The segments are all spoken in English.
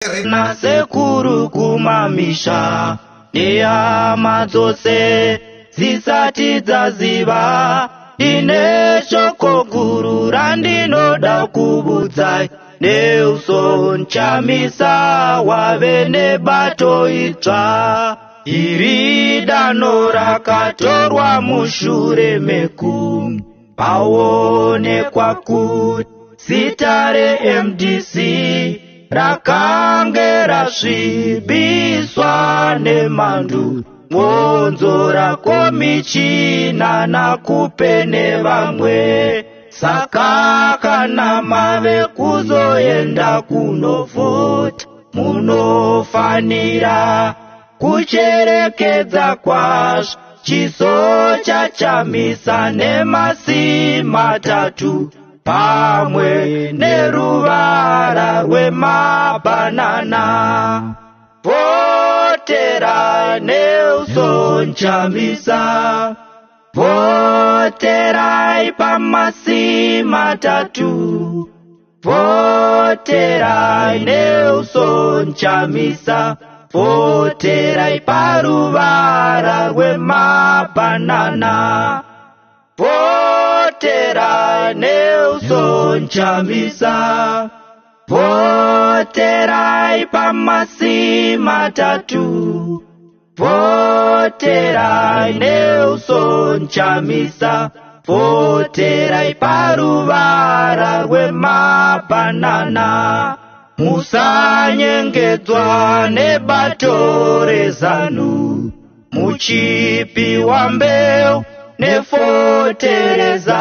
na sekuru kumamisha nehama dzose dzisati dzaziva ine shoko guru randinoda kubudzai neuso nchamisa wave nebato itsva iri dano rakatorwa mushure meku paonekwa kuti zita reMDC rakange rasvibiswa nemhandu Mwonzora komichina nakupe nevamwe saka kana mave kuzoenda kunovhota munofanira kucherekedza kwazvo chiso chachamisa nemasi matatu pamwe neruvara rwemabhanana votera neuso nchamisa voterai pamasi matatu voterai neuso nchamisa voterai paruvara rwemabhanana voterai neuso nchamisa voterai pamasi matatu voterai neuso nchamisa voterai paruvara rwemabhanana musanyengedzwa nebato rezanu muchipiwa mbeu nefotereza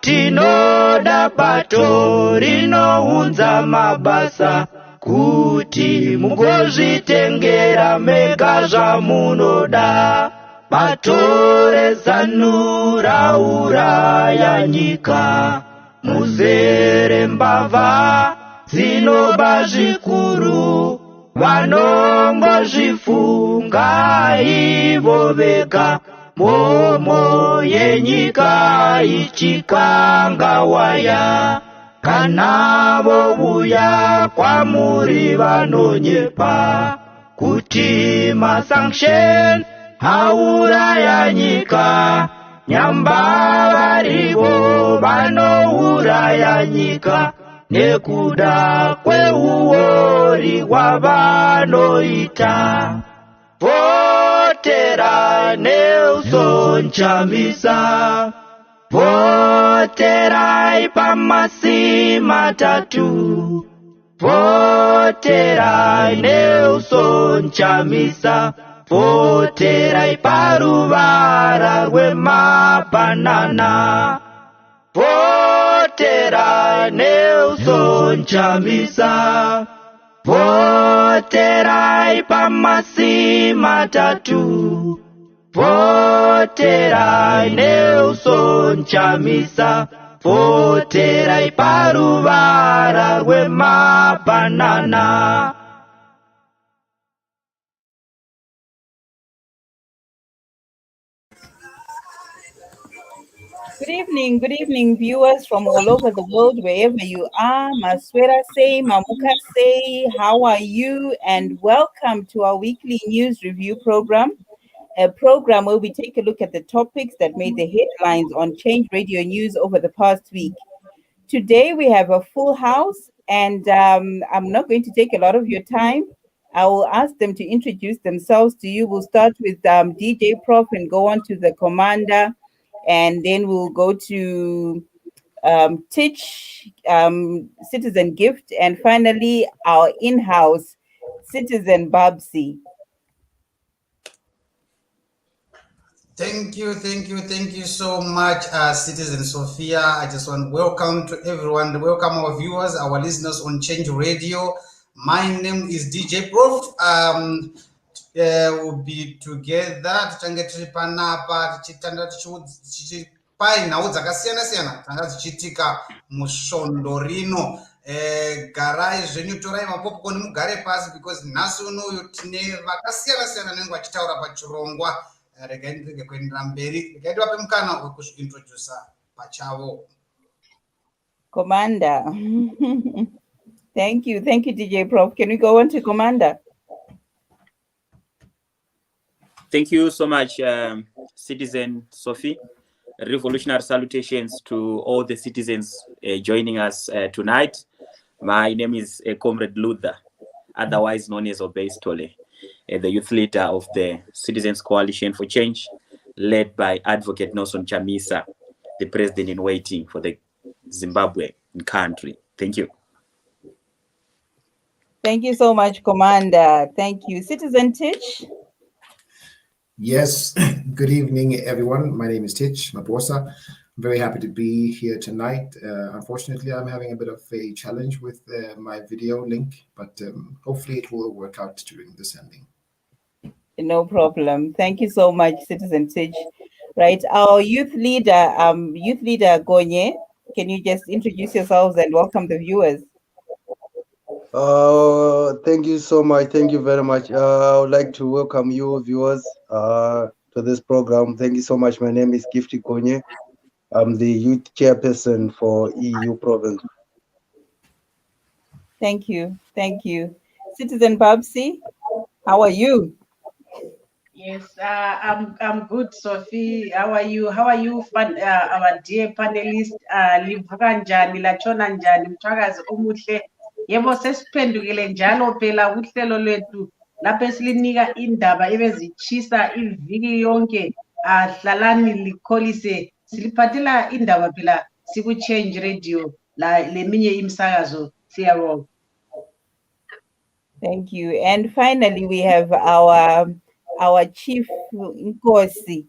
tinoda bato rinounza mabasa kuti mugozvitengera mega zvamunoda bato rezanu rauraya nyika muzere mbavha dzinoba zvikuru vanongozvifunga ivo vega momo yenyika ichikangawaya kana vovuya kwamuri vanonyepa kuti masanction hauraya nyika nyamba varivo vanouraya nyika nekuda kweuori hwavanoita votera neuso nchamisa voterai pamasi matatu voterai neuso nchamisa voterai paruvara rwemabhanana voterai neuso nchamisa voterai pamasi matatu voterai neuso nchamisa voterai paruvara rwemabhanana. Good evening, viewers from all over the world, wherever you are. Maswera say, Mamuka say, how are you? And welcome to our weekly news review program, a program where we take a look at the topics that made the headlines on Change Radio News over the past week. Today we have a full house, and I'm not going to take a lot of your time. I will ask them to introduce themselves to you. We'll start with DJ Prof and go on to the commander. And then we'll go to Titch, Citizen Gift, and finally our in-house Citizen Babsi. Thank you so much, Citizen Sophia. I just want to welcome to everyone, welcome our viewers, our listeners on Change Radio. My name is DJ Prof. We'll be together tichange tiri panapa tichitanda tichipai nhau dzakasiyana-siyana tanga tichiitika musvondo rino. Garai zvenyu torai mapopcorn mugare pasi because nhasi unoyu tine vakasiyana-siyana vanenge vachitaura pachirongwa. Regai ndirege kuendera mberi, regai ndivape mukana wekuzviintrodusa pachavo. Commander. Thank you, DJ Prof. Can we go on to Commander? Thank you so much, Citizen Sophie. Revolutionary salutations to all the citizens joining us tonight. My name is Comrade Luther, otherwise known as Obey Stole, the youth leader of the Citizens Coalition for Change, led by Advocate Nelson Chamisa, the president in waiting for the Zimbabwe country. Thank you. Thank you so much, Commander. Thank you. Citizen Titch? Yes, good evening, everyone. My name is Titch Maposa. I'm very happy to be here tonight. Unfortunately, I'm having a bit of a challenge with my video link, but hopefully it will work out during the sending. No problem. Thank you so much, Citizen Titch. Right, our youth leader Gonye, can you just introduce yourselves and welcome the viewers? Thank you so much. Thank you very much. I would like to welcome you viewers to this program. Thank you so much. My name is Gifty Konye. I'm the youth chairperson for EU province. Thank you. Thank you. Citizen Babsi, how are you? Yes, I'm good, Sophie. How are you? How are you, our dear panelists? Livuka njani, lachona njani, mthwakazi omuhle. Yebo sesiphendukile njalo phela uhlelo lwethu lapho esilinika indaba ebezitshisa iviki yonke. Hlalani likholise siliphathela indaba phela siku-Change Radio leminye imsakazo. Siyabonga. Thank you. And finally, we have our Chief Nkosi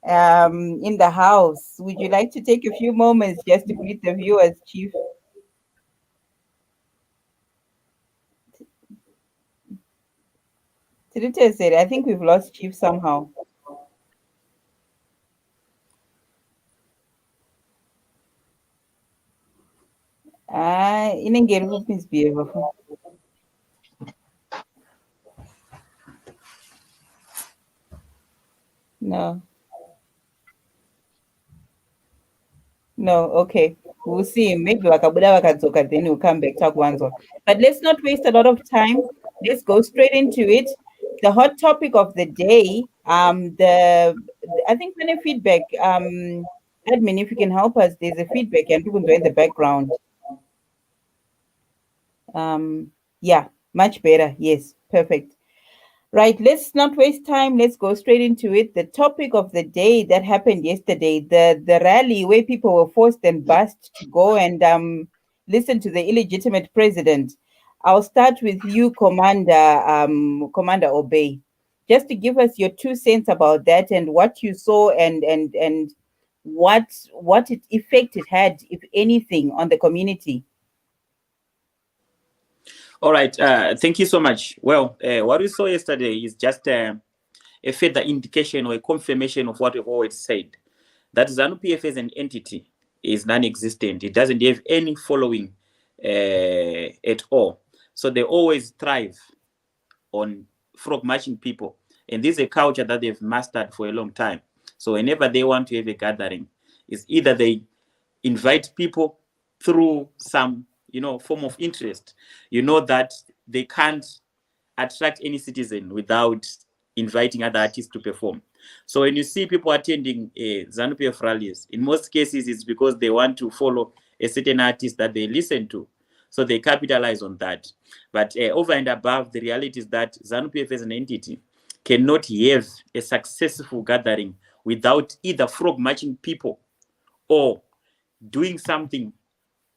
in the house. Would you like to take a few moments just to greet the viewers, Chief? Tirite said, I think we've lost Chief somehow. No, okay. We'll see. Maybe Wakabuda Wakadzoka, then we'll come back talk once more. But let's not waste a lot of time. Let's go straight into it. The hot topic of the day, I think when a feedback, admin, if you can help us, there's a feedback and people in the background. Yeah, much better. Yes, perfect. Right, let's not waste time. Let's go straight into it. The topic of the day that happened yesterday, the rally where people were forced and bussed to go and listen to the illegitimate president. I'll start with you, Commander Obey, just to give us your 2 cents about that and what you saw and what effect it had, if anything, on the community. All right. Thank you so much. Well, what we saw yesterday is just a further indication or a confirmation of what we've always said, that Zanu Pf as an entity is non-existent. It doesn't have any following at all. So they always thrive on frog marching people. And this is a culture that they've mastered for a long time. So whenever they want to have a gathering, it's either they invite people through some form of interest. You know that they can't attract any citizen without inviting other artists to perform. So when you see people attending Zanu Pf rallies, in most cases it's because they want to follow a certain artist that they listen to. So they capitalize on that. But over and above, the reality is that Zanu Pf as an entity cannot have a successful gathering without either frog marching people or doing something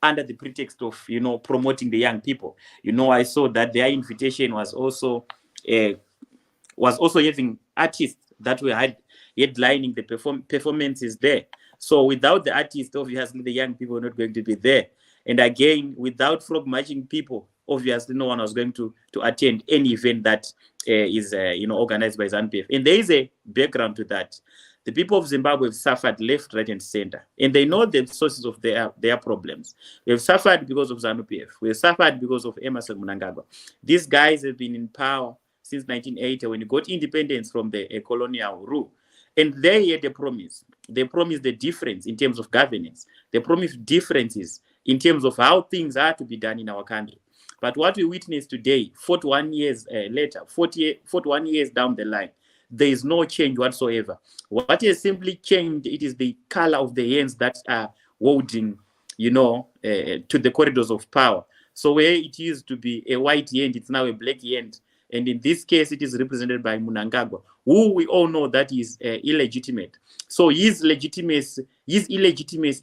under the pretext of promoting the young people. I saw that their invitation was also having artists that were headlining the performances there. So without the artists, obviously the young people are not going to be there. And again, without frog marching people, obviously no one was going to attend any event that is organized by Zanu Pf. And there is a background to that. The people of Zimbabwe have suffered left, right, and center, and they know the sources of their problems. We have suffered because of Zanu Pf. We have suffered because of Emmerson Mnangagwa. These guys have been in power since 1980 when you got independence from the colonial rule. And they had a promise. They promised the difference in terms of governance. They promised differences in terms of how things are to be done in our country. But what we witness today, 41 years later, 41 years down the line, there is no change whatsoever. What has simply changed, it is the color of the hands that are holding, to the corridors of power. So where it used to be a white hand, it's now a black hand. And in this case, it is represented by Mnangagwa, who we all know that is illegitimate. So his illegitimacy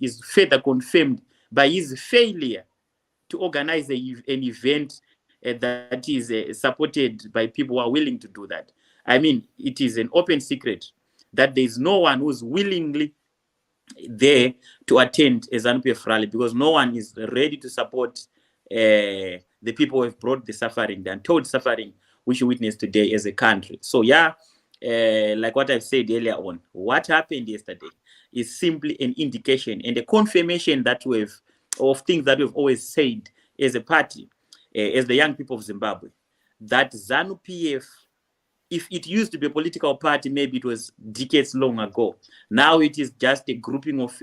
is further confirmed by his failure to organize an event that is supported by people who are willing to do that. I mean, it is an open secret that there is no one who's willingly there to attend a Zanu Pf rally, because no one is ready to support the people who have brought the suffering, the untold suffering which we witness today as a country. So yeah, like what I've said earlier on, what happened yesterday is simply an indication and a confirmation that of things that we've always said as a party, as the young people of Zimbabwe, that Zanu Pf, if it used to be a political party, maybe it was decades long ago. Now it is just a grouping of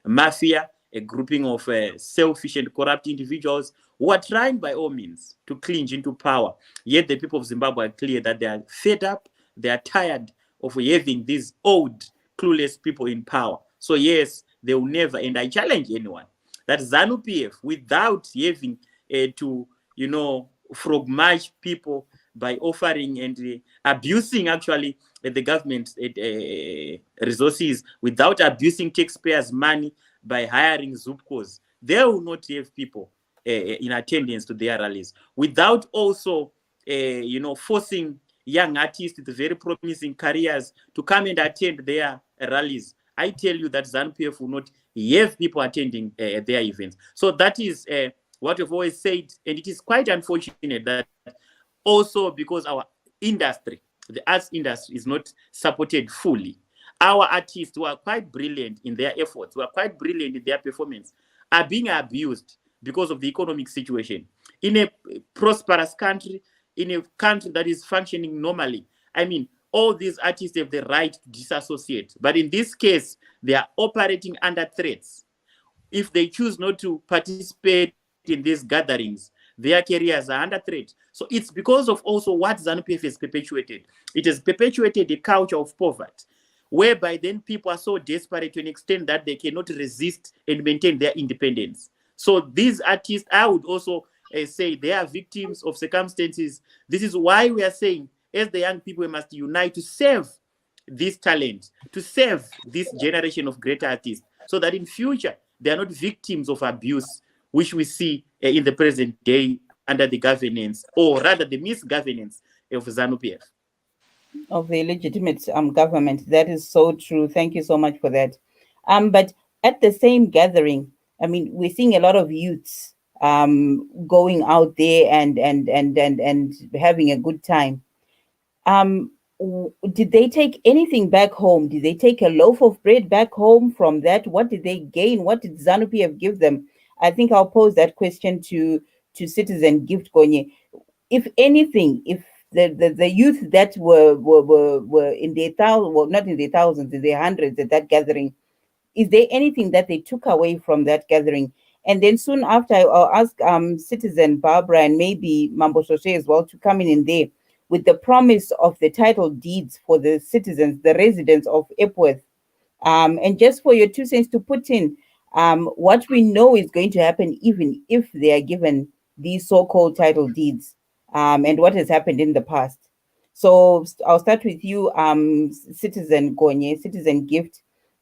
mafia, a grouping of selfish and corrupt individuals who are trying by all means to clinch into power. Yet the people of Zimbabwe are clear that they are fed up, they are tired of having these old, clueless people in power. So yes, they will never, and I challenge anyone, that Zanu Pf, without having to, frog march people by offering and abusing actually the government resources, without abusing taxpayers' money by hiring Zupcos, they will not have people in attendance to their rallies. Without also, forcing young artists with very promising careers to come and attend their rallies, I tell you that Zanu Pf will not have people attending their events. So that is what we've always said, and it is quite unfortunate that also because our industry, the arts industry, is not supported fully. Our artists who are quite brilliant in their efforts, who are quite brilliant in their performance, are being abused because of the economic situation. In a prosperous country, in a country that is functioning normally, I mean, all these artists have the right to disassociate. But in this case, they are operating under threats. If they choose not to participate in these gatherings, their careers are under threat. So it's because of also what Zanu Pf has perpetuated. It has perpetuated a culture of poverty, whereby then people are so desperate to an extent that they cannot resist and maintain their independence. So these artists, I would also say, they are victims of circumstances. This is why we are saying, as the young people, we must unite to save this talent, to save this generation of great artists, so that in future, they are not victims of abuse, which we see in the present day under the governance, or rather the misgovernance of Zanu Pf. Of the illegitimate government. That is so true. Thank you so much for that. But at the same gathering, I mean, we're seeing a lot of youths going out there and having a good time. Did they take anything back home? Did they take a loaf of bread back home from that? What did they gain? What did Zanu Pf give them? I think I'll pose that question to Citizen Gift Konye. If anything, if the youth that were in their thousands, well, not in their thousands, in their hundreds at that gathering, is there anything that they took away from that gathering? And then soon after, I'll ask Citizen Barbara and maybe Mambo Shoshe as well to come in there with the promise of the title deeds for the citizens, the residents of Epworth. And just for your 2 cents to put in, what we know is going to happen even if they are given these so-called title deeds, and what has happened in the past. So I'll start with you, Citizen Konye, Citizen Gift,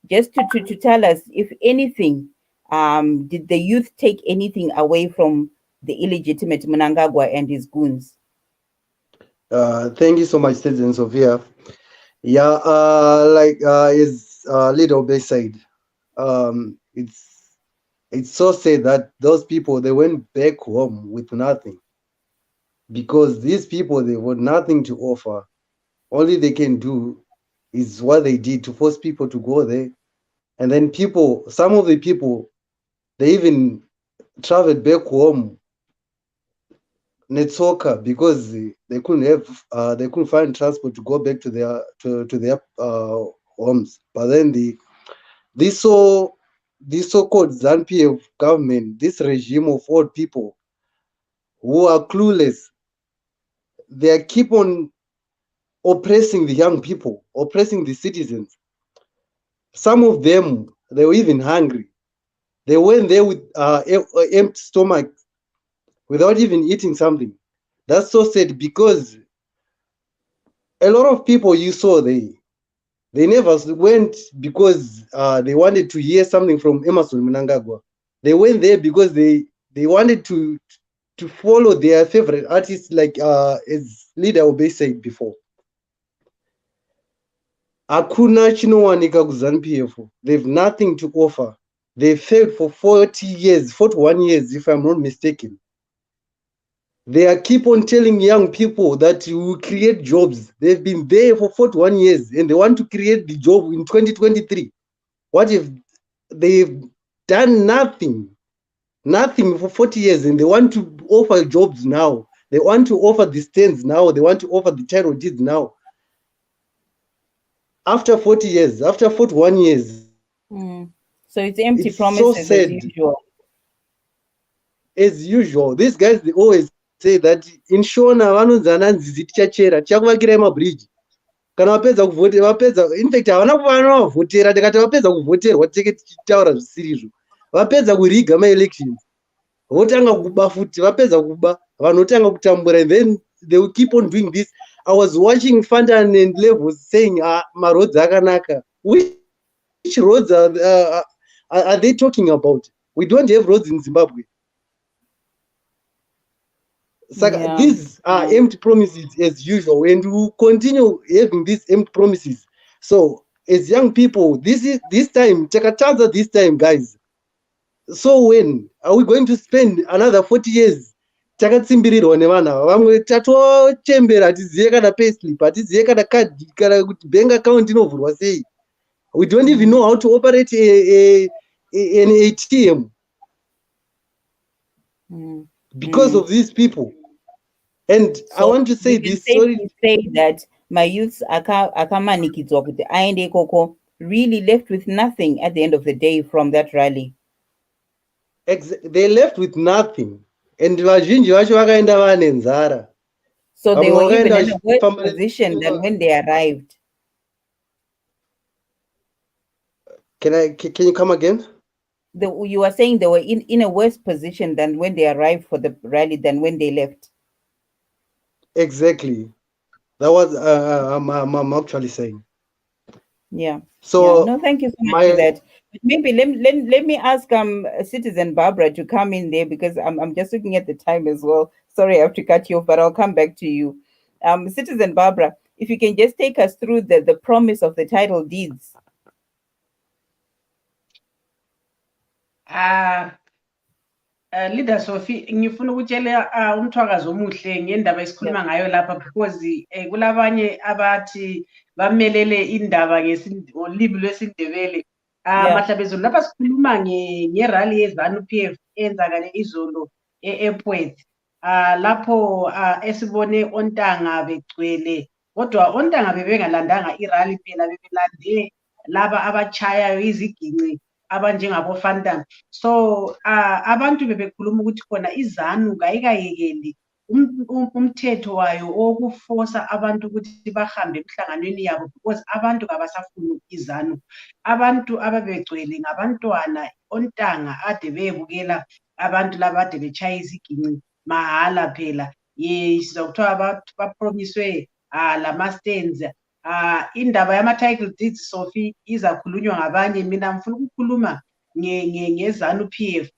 just to tell us, if anything, did the youth take anything away from the illegitimate Mnangagwa and his goons? Thank you so much, Citizen Sophia. Yeah, like as Little Bay said, it's so sad that those people, they went back home with nothing, because these people, they were nothing to offer. Only they can do is what they did, to force people to go there. And then some of the people, they even traveled back home netsoka, because they couldn't find transport to go back to their homes. But then this so-called Zanu Pf government, this regime of old people, who are clueless. They keep on oppressing the young people, oppressing the citizens. Some of them, they were even hungry. They went there with empty stomach without even eating something. That's so sad, because a lot of people you saw they never went because they wanted to hear something from Emmerson Mnangagwa. They went there because they wanted to follow their favorite artists, like as Leader Obey said before. Hakuna chinowanika kuZanu PF. They've nothing to offer. They failed for 41 years, if I'm not mistaken. They keep on telling young people that you will create jobs. They've been there for 41 years and they want to create the job in 2023. What if they've done nothing? Nothing for 40 years, and they want to offer jobs now. They want to offer the stands now. They want to offer the title deeds now. After 40 years, after 41 years. So it's empty promises, so sad. as usual. As usual. These guys, they always say that in Shona, vanonzana nzizi tichachera, tichakuvakira mabridge. Kana vapedza kuvhotera, vapedza, in fact, havana kuvotera, tikati vapedza kuvoterwa tinenge tichitaura zvisirizvo. Vapedza kuriga ma-elections. Votanga kuba futi, vapedza kuba, vanotanga kutambura, and then they will keep on doing this. I was watching Fanta and Ndlovu saying, maroads akanaka. Which roads are they talking about? We don't have roads in Zimbabwe. So Yeah. These are empty promises as usual, and we will continue having these empty promises. So as young people, this time, Chakataza this time, guys. So when are we going to spend another 40 years? Takatsimbiriro nevana vamwe tatochembera tizive kana payslip, atizive kana card, kana kuti bank account inovhurwa sei. We don't even know how to operate an ATM because of these people. And so I want to say this. Sorry, say that my youths akamanikidzwa kuti aende ikoko really left with nothing at the end of the day from that rally. They left with nothing, and vazhinji vacho vakaenda vane nzara. So they were even in a worse position than when they arrived. Can you come again? You were saying they were in a worse position than when they arrived for the rally than when they left. Exactly. That was I'm actually saying. Yeah. So no, thank you so much for that. But maybe let me ask Citizen Barbara to come in there, because I'm just looking at the time as well. Sorry, I have to cut you off, but I'll come back to you. Citizen Barbara, if you can just take us through the promise of the title deeds. Leader Sophie, ngifuna ukutshela umthwakazi omuhle ngendaba esikhuluma ngayo lapha, because kulabanye abathi bamelele indaba ngolimi lwesiNdebele. Mahlabezulu, lapha sikhuluma ngerally yeZanu PF enzakale izolo e-Epworth. Lapho esibone ontanga begcwele, kodwa ontanga bebengalandanga irally phela, bebelande laba abachayayo iziginci abanjengabo Fanta. So abantu bebekhuluma ukuthi khona iZanu kayikayekeli umthetho wayo wokuforsa abantu ukuthi bahambe emhlanganweni yabo, because abantu kabasafuni iZanu. Abantu ababegcwele ngabantwana, ontanga ade beyebukela abantu laba ade bechaya iziginci mahala phela. Sizokuthiwa abantu bapromiswe lama-stands. Indaba yama-title deeds, Sophie, izakhulunywa ngabanye. Mina ngifuna ukukhuluma ngeZanu PF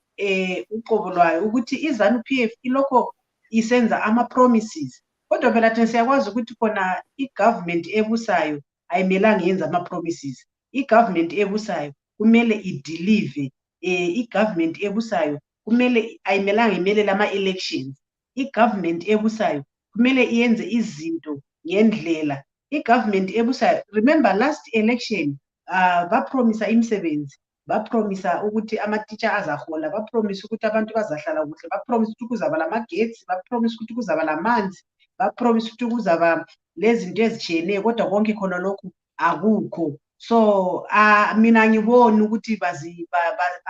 uqobo lwayo, ukuthi iZanu PF ilokho isenza ama-promises, kodwa phela thina siyakwazi ukuthi khona i-government ebusayo ayimelanga yenza ama-promises. I-government ebusayo kumele idelive. I-government ebusayo kumele ayimelanga imelele ama-elections. I-government ebusayo kumele iyenze izinto ngendlela. I-government ebusayo, remember last election bapromisa imisebenzi, bapromisa ukuthi ama-teacher azahola, bapromisa ukuthi abantu bazahlala kuhle, bapromisa ukuthi kuzaba lamagetsi, bapromisa ukuthi kuzaba lamanzi, bapromisa ukuthi kuzaba lezinto ezitshiyeneyo, kodwa konke khona lokhu akukho. So mina ngibona ukuthi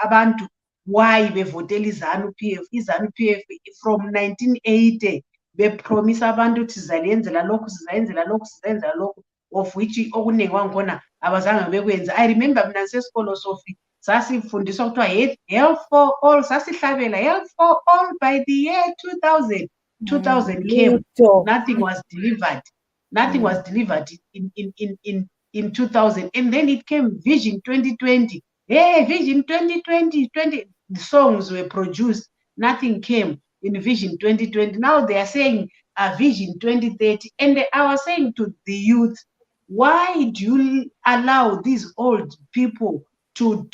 abantu why bevotela iZanu PF. iZanu PF from 1980 bepromise abantu ukuthi sizayenzela lokhu sizayenzela lokhu sizayenzela lokhu, of which okuningi kwangkhona abazange bekwenza. I remember mina sesikolo Sophie sasifundiswa kuthiwa health for all, sasihlabela health for all by the year 2000. 2000 came, nothing was delivered. Nothing was delivered in 2000, and then it came Vision 2020. Hey, Vision 2020, the songs were produced. Nothing came in Vision 2020. Now they are saying Vision 2030, and I was saying to the youth, why do you allow these old people to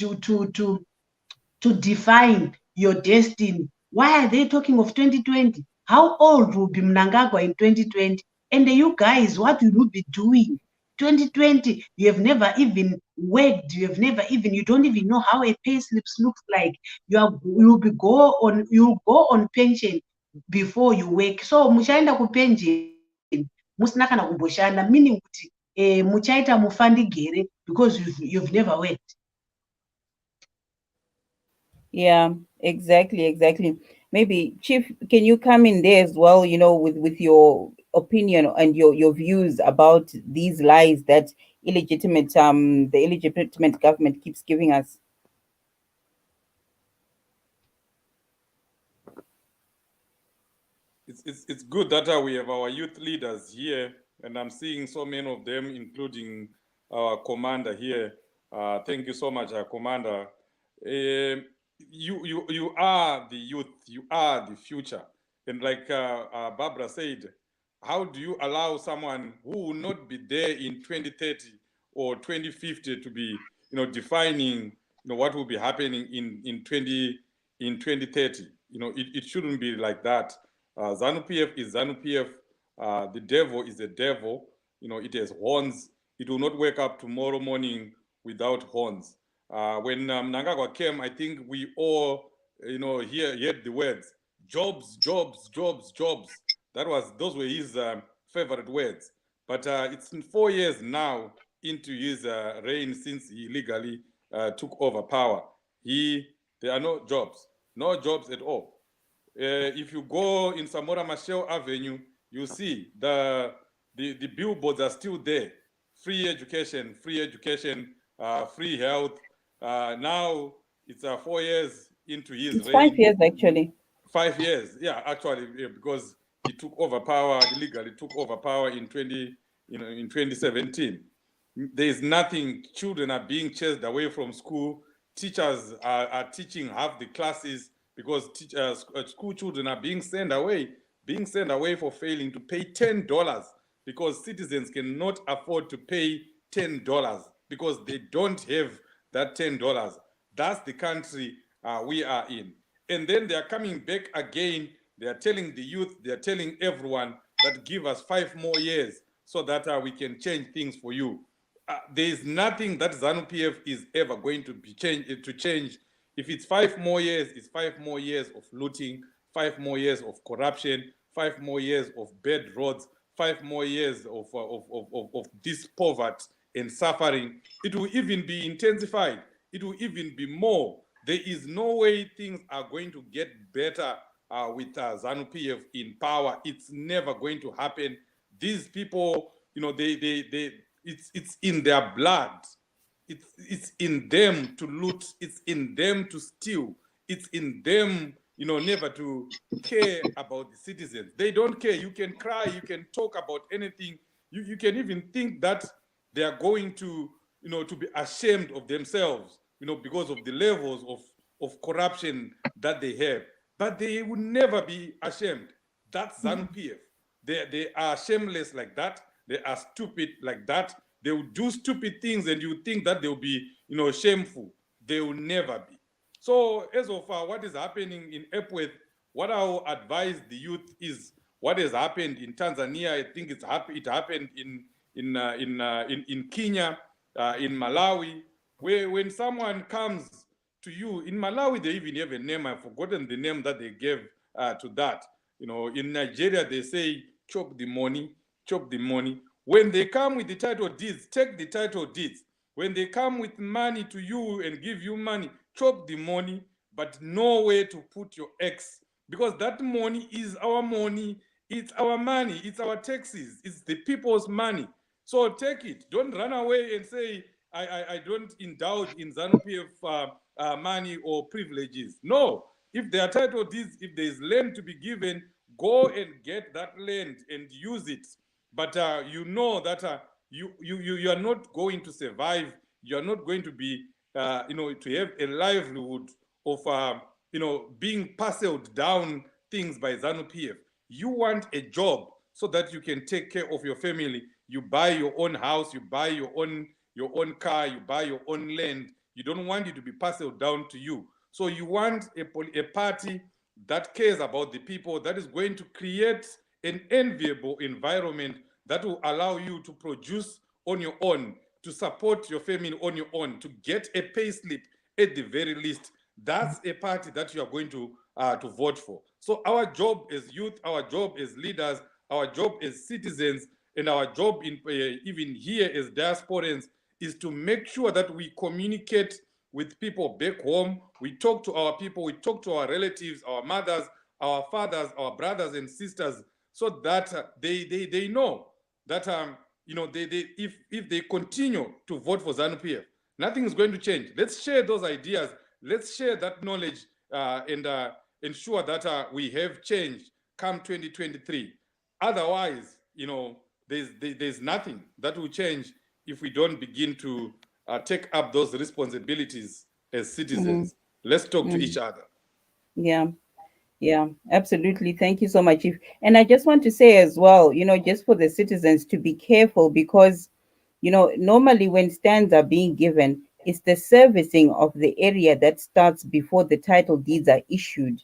define your destiny? Why are they talking of 2020? How old will be Mnangagwa in 2020? And you guys, what will you be doing? 2020, you have never even worked, you don't even know how a pay slips looks like. You'll go on pension before you work. So mushaenda ku pension, musnakana kuboshana, meaning muchaita mufandi gere because you've never worked. Yeah, exactly. Maybe Chief, can you come in there as well, with your opinion and your views about these lies that the illegitimate government keeps giving us? It's good that we have our youth leaders here, and I'm seeing so many of them, including our commander here. Thank you so much, Commander. You are the youth, you are the future. And like Barbara said, how do you allow someone who will not be there in 2030 or 2050 to be, defining, what will be happening in 2030? It shouldn't be like that. Zanu PF is Zanu PF. The devil is the devil. It has horns. It will not wake up tomorrow morning without horns. When Mnangagwa came, I think we all, heard the words, jobs. Those were his favorite words. But it's 4 years now into his reign since he legally took over power. There are no jobs at all. If you go in Samora Machel Avenue, you see the billboards are still there. Free education, free health. Now it's 4 years into his reign. 5 years actually. 5 years, yeah, actually, because he took over power, illegally took over power in 2017. There is nothing. Children are being chased away from school. Teachers are teaching half the classes because school children are being sent away for failing to pay $10 because citizens cannot afford to pay $10 because they don't have that $10. That's the country we are in. And then they are coming back again. They are telling the youth, they are telling everyone that give us 5 more years so that we can change things for you. There is nothing that Zanu PF is ever going to change. If it's 5 more years, it's 5 more years of looting, 5 more years of corruption, 5 more years of bad roads, 5 more years of this poverty and suffering. It will even be intensified. It will even be more. There is no way things are going to get better with Zanu PF in power. It's never going to happen. These people, it's in their blood. It's in them to loot. It's in them to steal. It's in them, never to care about the citizens. They don't care. You can cry. You can talk about anything. You can even think that they are going to, to be ashamed of themselves, because of the levels of corruption that they have. But they will never be ashamed. That's Zanu PF. They are shameless like that. They are stupid like that. They will do stupid things and you think that they'll be, shameful. They will never be. So as of what is happening in Epworth, what I will advise the youth is what has happened in Tanzania. I think it happened in Kenya, in Malawi, where when someone comes to you, in Malawi, they even have a name. I've forgotten the name that they gave to that. In Nigeria, they say, chop the money. When they come with the title deeds, take the title deeds. When they come with money to you and give you money, chop the money, but know where to put your eggs, because that money is our money. It's our money. It's our taxes. It's the people's money. So take it. Don't run away and say, I don't indulge in Zanu PF money or privileges. No. If they are title deeds, if there is land to be given, go and get that land and use it. But you know that you are not going to survive. You are not going to be, to have a livelihood of, being parceled down things by Zanu PF. You want a job so that you can take care of your family. You buy your own house, you buy your own car, you buy your own land. You don't want it to be parceled down to you. So you want a party that cares about the people, that is going to create an enviable environment that will allow you to produce on your own, to support your family on your own, to get a pay slip at the very least. That's a party that you are going to vote for. So our job as youth, our job as leaders, our job as citizens, and our job in even here as diasporans is to make sure that we communicate with people back home. We talk to our people, we talk to our relatives, our mothers, our fathers, our brothers and sisters, so that they know that if they continue to vote for Zanu PF, nothing is going to change. Let's share those ideas. Let's share that knowledge and ensure that we have change come 2023. Otherwise, there's nothing that will change if we don't begin to take up those responsibilities as citizens. Let's talk to each other. Yeah, absolutely. Thank you so much. And I just want to say as well, just for the citizens to be careful, because, normally when stands are being given, it's the servicing of the area that starts before the title deeds are issued.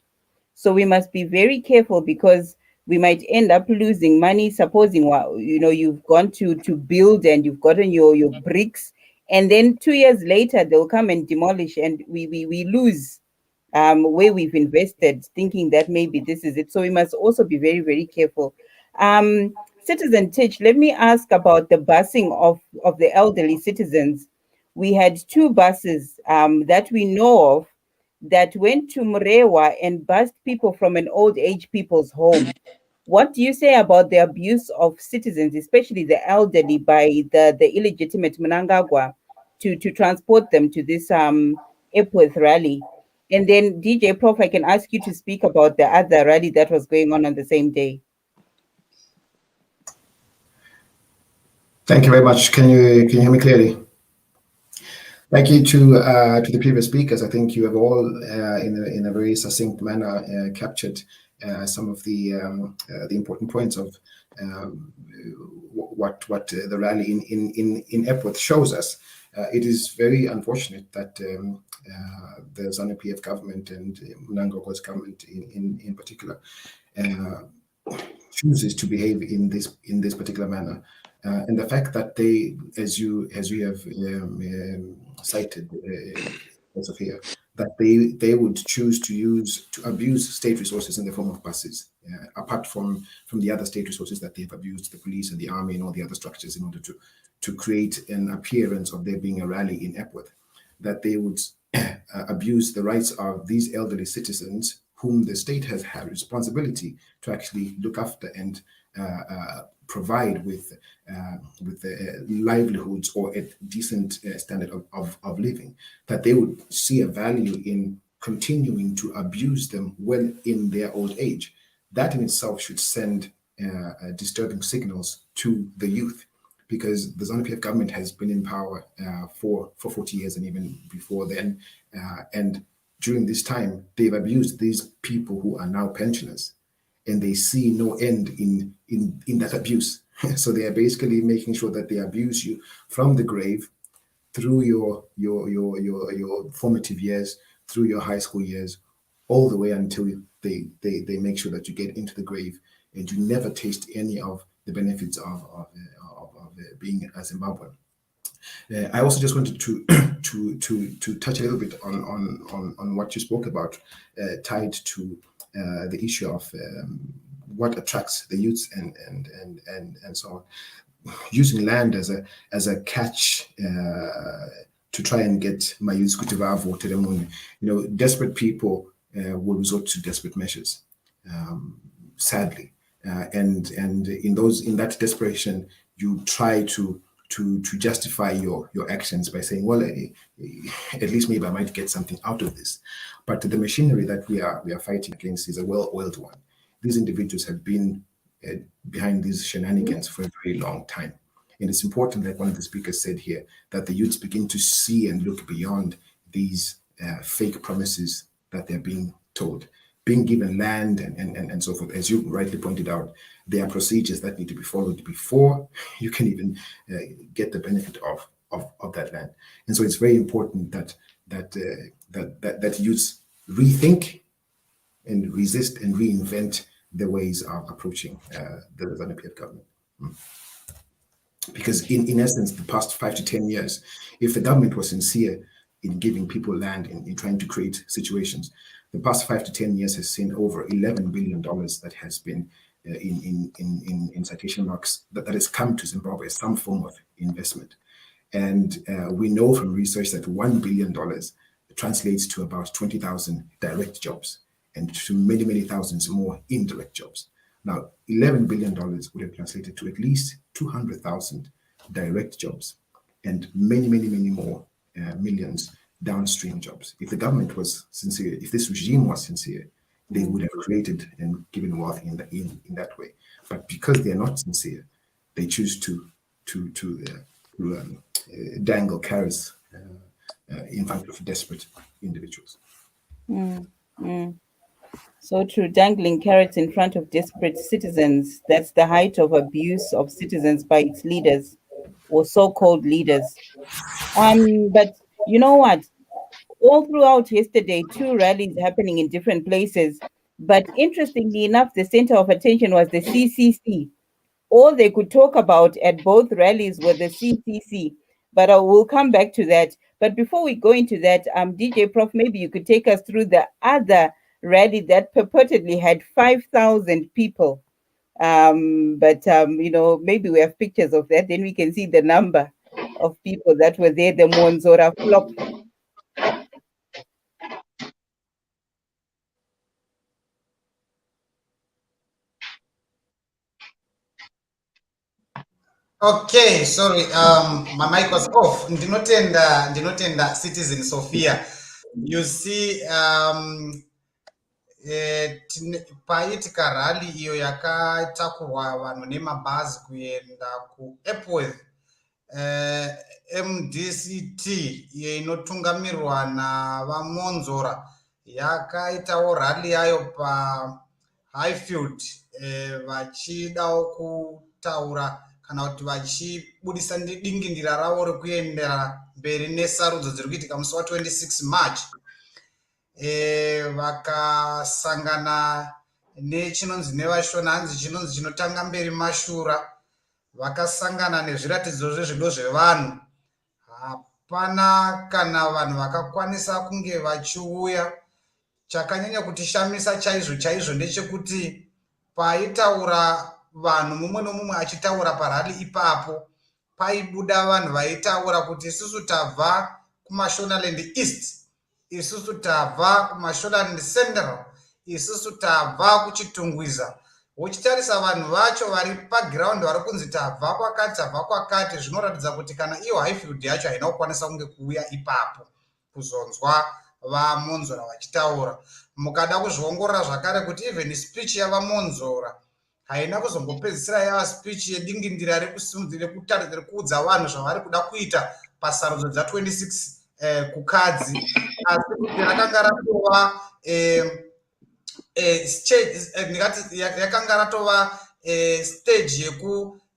So we must be very careful, because we might end up losing money. Supposing you've gone to build and you've gotten your bricks, and then 2 years later they'll come and demolish, and we lose where we've invested, thinking that maybe this is it. So we must also be very, very careful. Citizen Titch, let me ask about the busing of the elderly citizens. We had 2 buses that we know of that went to Murewa and bused people from an old age people's home. What do you say about the abuse of citizens, especially the elderly, by the illegitimate Mnangagwa to transport them to this Epworth Rally? And then DJ Prof, I can ask you to speak about the other rally that was going on the same day. Thank you very much. Can you hear me clearly? Thank you to the previous speakers. I think you have all, in a very succinct manner, captured some of the important points of what the rally in Epworth shows us. It is very unfortunate that the Zanu PF government and Mnangagwa's government in particular chooses to behave in this particular manner. And the fact that they, as you have cited, Sophia, that they would choose to abuse state resources in the form of buses, apart from the other state resources that they've abused, the police and the army and all the other structures, in order to create an appearance of there being a rally in Epworth, that they would abuse the rights of these elderly citizens whom the state has had responsibility to actually look after and provide with livelihoods or a decent standard of living, that they would see a value in continuing to abuse them when in their old age. That in itself should send disturbing signals to the youth, because the Zanu PF government has been in power for 40 years and even before then. And during this time, they've abused these people who are now pensioners, and they see no end in that abuse. So they are basically making sure that they abuse you from the grave through your formative years, through your high school years, all the way until they make sure that you get into the grave and you never taste any of the benefits of being a Zimbabwean. I also just wanted to touch a little bit on what you spoke about, tied to the issue of what attracts the youths and so on. Using land as a catch try and get my youth to vote. Desperate people will resort to desperate measures, sadly, and in that desperation, you try to justify your actions by saying, well, at least maybe I might get something out of this. But the machinery that we are fighting against is a well-oiled one. These individuals have been behind these shenanigans for a very long time. And it's important, like one of the speakers said here, that the youths begin to see and look beyond these fake promises that they're being told. Being given land and so forth, as you rightly pointed out, there are procedures that need to be followed before you can even get the benefit of that land. And so it's very important that youths rethink and resist and reinvent the ways of approaching the Zanu Pf government. Because in essence, the past 5 to 10 years, if the government was sincere in giving people land, in trying to create situations, the past 5 to 10 years has seen over $11 billion that has been in citation marks that has come to Zimbabwe as some form of investment. And we know from research that $1 billion translates to about 20,000 direct jobs and to many, many thousands more indirect jobs. Now, $11 billion would have translated to at least 200,000 direct jobs and many, many, many more millions downstream jobs. If the government was sincere, if this regime was sincere, they would have created and given wealth in that way. But because they are not sincere, they choose to dangle carrots in front of desperate individuals. So true, dangling carrots in front of desperate citizens. That's the height of abuse of citizens by its leaders or so-called leaders. But you know what? All throughout yesterday, 2 rallies happening in different places. But interestingly enough, the center of attention was the CCC. All they could talk about at both rallies were the CCC. But I will come back to that. But before we go into that, DJ Prof, maybe you could take us through the other rally that purportedly had 5,000 people. Maybe we have pictures of that. Then we can see the number of people that were there, the Mwonzora flop. Okay, sorry, my mic was off. Ndinotenda Citizen Sophia. You see, paitika rally iyo yakatakurwa vanhu nemabhazi kuenda kuEpworth, MDCT iyo inotungamirwa navaMwonzora yakaitawo rally yayo paHighfield, vachidawo kutaura kana kuti vachibudisa dingindira ravo rekuendera mberi nesarudzo dziri kuitika musi wa26 March. Vakasangana nechinonzi nevashona hanzi chinonzi chinotanga mberi mashura. Vakasangana nezviratidzo zvezvido zvevanhu. Hapana kana vanhu vakakwanisa kunge vachiuya. Chakanyanya kutishamisa chaizvo ndechekuti paitaura vanhu mumwe nomumwe achitaura parali ipapo, paibuda vanhu vaitaura kuti isusu tabva kuMashonaland East, isusu tabva kuMashonaland Central, isusu tabva kuChitungwiza. Uchitarisa vanhu vacho vari paground vari kunzi tabva kwakati, zvinoratidza kuti kana iyo Highfield yacho haina kukwanisa kunge kuuya ipapo kuzonzwa vaMwonzora vachitaura. Mukada kuzviongorora zvakare kuti even speech yavaMwonzora haina kuzombopedzisira yava speech yedingindira rekuudza vanhu zvavari kuda kuita pasarudzo dza26 kukadzi, asi kuti rakanga ratova yakanga ratova stage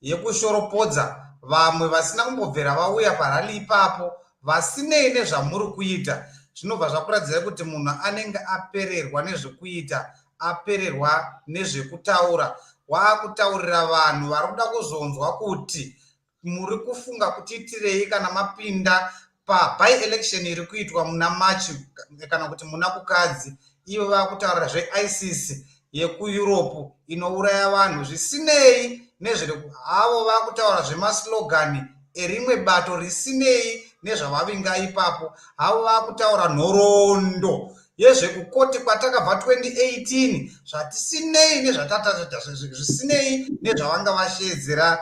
yekushoropodza vamwe vasina kumbobvera vauya parali ipapo, vasinei nezvamuri kuita. Zvinobva zvakuratidzira kuti munhu anenge apererwa nezvekuita, apererwa nezvekutaura. Wakutaurira vanhu vari kuda kuzonzwa kuti muri kufunga kutiitirei kana mapinda by election iri kuitwa muna March kana kuti muna kukadzi. Ivo vakutaurira zveICC yekuEurope inouraya vanhu zvisinei nezviri havo. Vakutaura zvemaslogani erimwe bato risinei nezvavavinga ipapo havo vakutaura nhoroondo yezvekukoti kwatakabva 2018 zvatisinei nezvatataita zvisinei nezvavanga vashedzera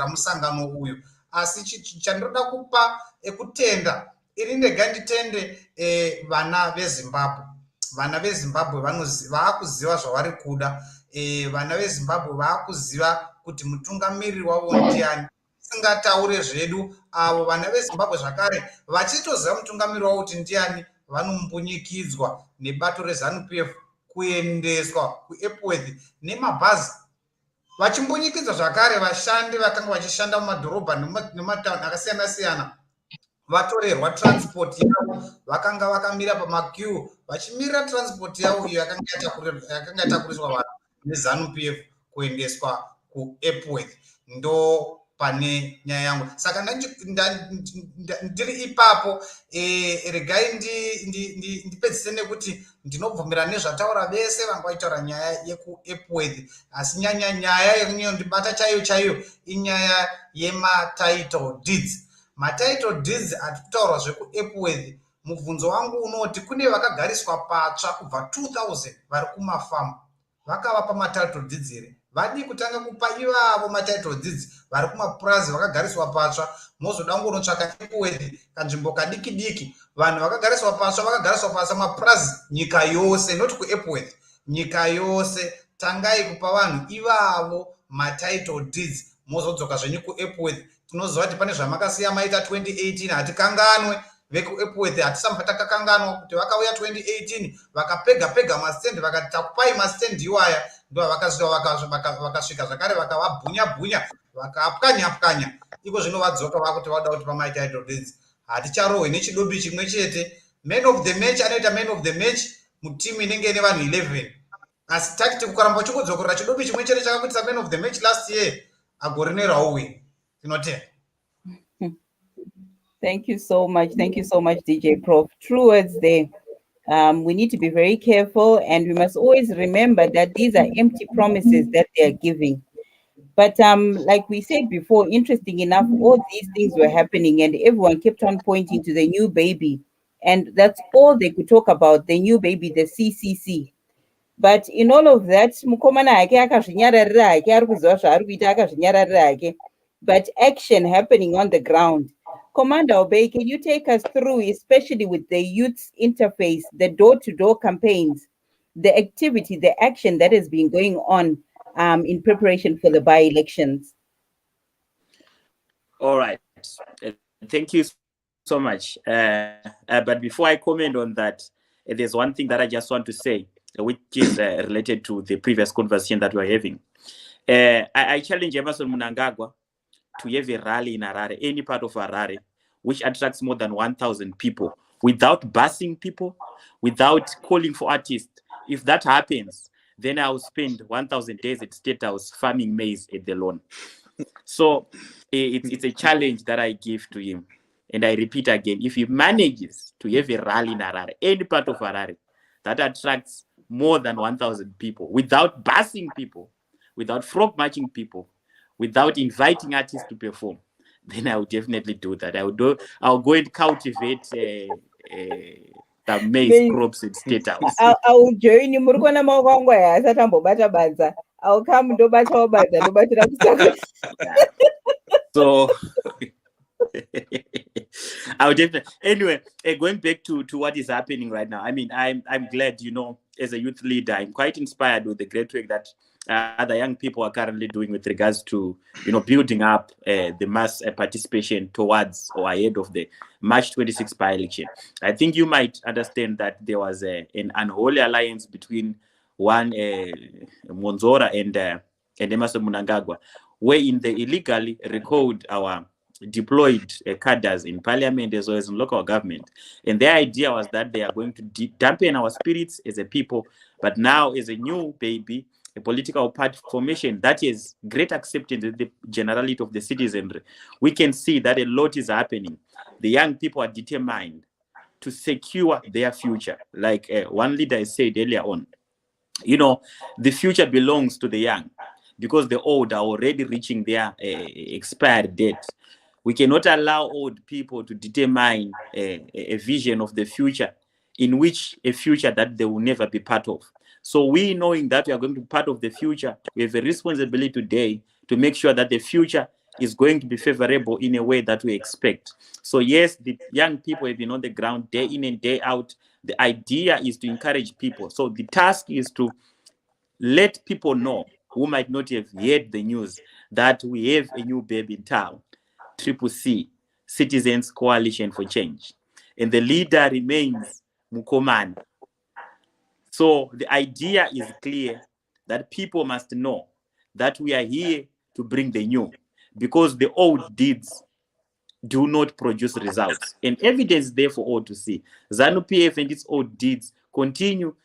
musangano uyu. Asi chandinoda kupa ekutenda iri ndega nditende vana vezimbabwe. Vana vezimbabwe vaakuziva zvavari kuda. Vana vezimbabwe vaakuziva kuti mutungamiriri wavo ndiani. Singataure zvedu avo vana vezimbabwe zvakare vachitoziva mutungamiriri wavo kuti ndiani, vanombunyikidzwa nebato rezanu pf kuendeswa kuEpworth nemabhazi. Vachimbunyikidzwa zvakare vashandi vakanga vachishanda mumadhorobha nematauni akasiyana siyana vatorerwa transport yavo, vakanga vakamira pamaqueue vachimirira transport yavo iyo yakanga yatakuriswa vanhu nezanu pf kuendeswa kuEpworth. Ndo pane nyaya yangu. Saka ndiri ipapo regai ndipedzise nekuti ndinobvumira nezvataura vese vanga vaitaura nyaya yekuEpworth, asi nyaya yekunondibata chaiyo inyaya yematitle deeds. Matitle deeds atikutaurwa zvekuEpworth. Mubvunzo wangu unoti kune vakagariswa patsva kubva 2000 vari kumafamu vakavapa matitle deeds here. Vadi kutanga kupa ivavo matitle deeds vari kumapurazi vakagariswa patsva. Mozoda kungotsvaka Epworth kanzvimbo kadiki vanhu vakagariswa patsva mapurazi nyika yose, not kuEpworth, nyika yose. Tangai kupa vanhu ivavo matitle deeds mozodzoka zvenyu kuEpworth. Tinoziva kuti pane zvamakasiya maita 2018 hatikanganwe. VekuEpworth hatisamba takakanganwa kuti vakauya 2018 vakapega mastendi vakati takupai mastendi iwaya, ndo vakasvika zvakare vakavabhunya vakapwanya. Iko zvino vadzoka vakuti vada kuti pamai title deeds haticharohwe nechidobi chimwe chete. Man of the match anoita man of the match mutimu inenge ine vanhu 11, asi takiti kukaramba chikudzokorera chidobi chimwe chete chakakuitisa man of the match last year agori nerauwin. Tinotenda. Thank you so much. Thank you so much, DJ Prof. True words there. We need to be very careful, and we must always remember that these are empty promises that they are giving. But like we said before, interesting enough, all these things were happening and everyone kept on pointing to the new baby. And that's all they could talk about, the new baby, the CCC. But in all of that, but action happening on the ground. Commander Obey, can you take us through, especially with the youth interface, the door-to-door campaigns, the activity, the action that has been going on in preparation for the by-elections? All right. Thank you so much. But before I comment on that, there's one thing that I just want to say, which is related to the previous conversation that we're having. I challenge Emerson Mnangagwa to have a rally in Harare, any part of Harare, which attracts more than 1,000 people, without busing people, without calling for artists. If that happens, then I'll spend 1,000 days at State House farming maize at the lawn. So it's a challenge that I give to him. And I repeat again, if he manages to have a rally in Harare, any part of Harare, that attracts more than 1,000 people, without busing people, without frog marching people, without inviting artists to perform, then I will definitely do that. I'll go and cultivate the maize crops at State House. I will join you. I'll come to So I would definitely. Anyway, going back to what is happening right now. I mean, I'm glad, as a youth leader, I'm quite inspired with the great work that other young people are currently doing with regards to, building up the mass participation towards or ahead of the March 26 by-election. I think you might understand that there was an unholy alliance between one Mwonzora and Emerson Mnangagwa, wherein they illegally recalled our deployed cadres in parliament as well as in local government. And their idea was that they are going to dampen our spirits as a people, but now as a new baby, a political party formation that is great acceptance in the generality of the citizenry, we can see that a lot is happening. The young people are determined to secure their future. Like one leader has said earlier on, the future belongs to the young, because the old are already reaching their expired date. We cannot allow old people to determine a vision of the future, in which a future that they will never be part of. So we, knowing that we are going to be part of the future, we have a responsibility today to make sure that the future is going to be favorable in a way that we expect. So yes, the young people have been on the ground day in and day out. The idea is to encourage people. So the task is to let people know who might not have heard the news that we have a new baby in town, CCC, Citizens Coalition for Change. And the leader remains Mukomani. So the idea is clear that people must know that we are here to bring the new, because the old deeds do not produce results. And evidence there for all to see. Zanu PF and its old deeds continue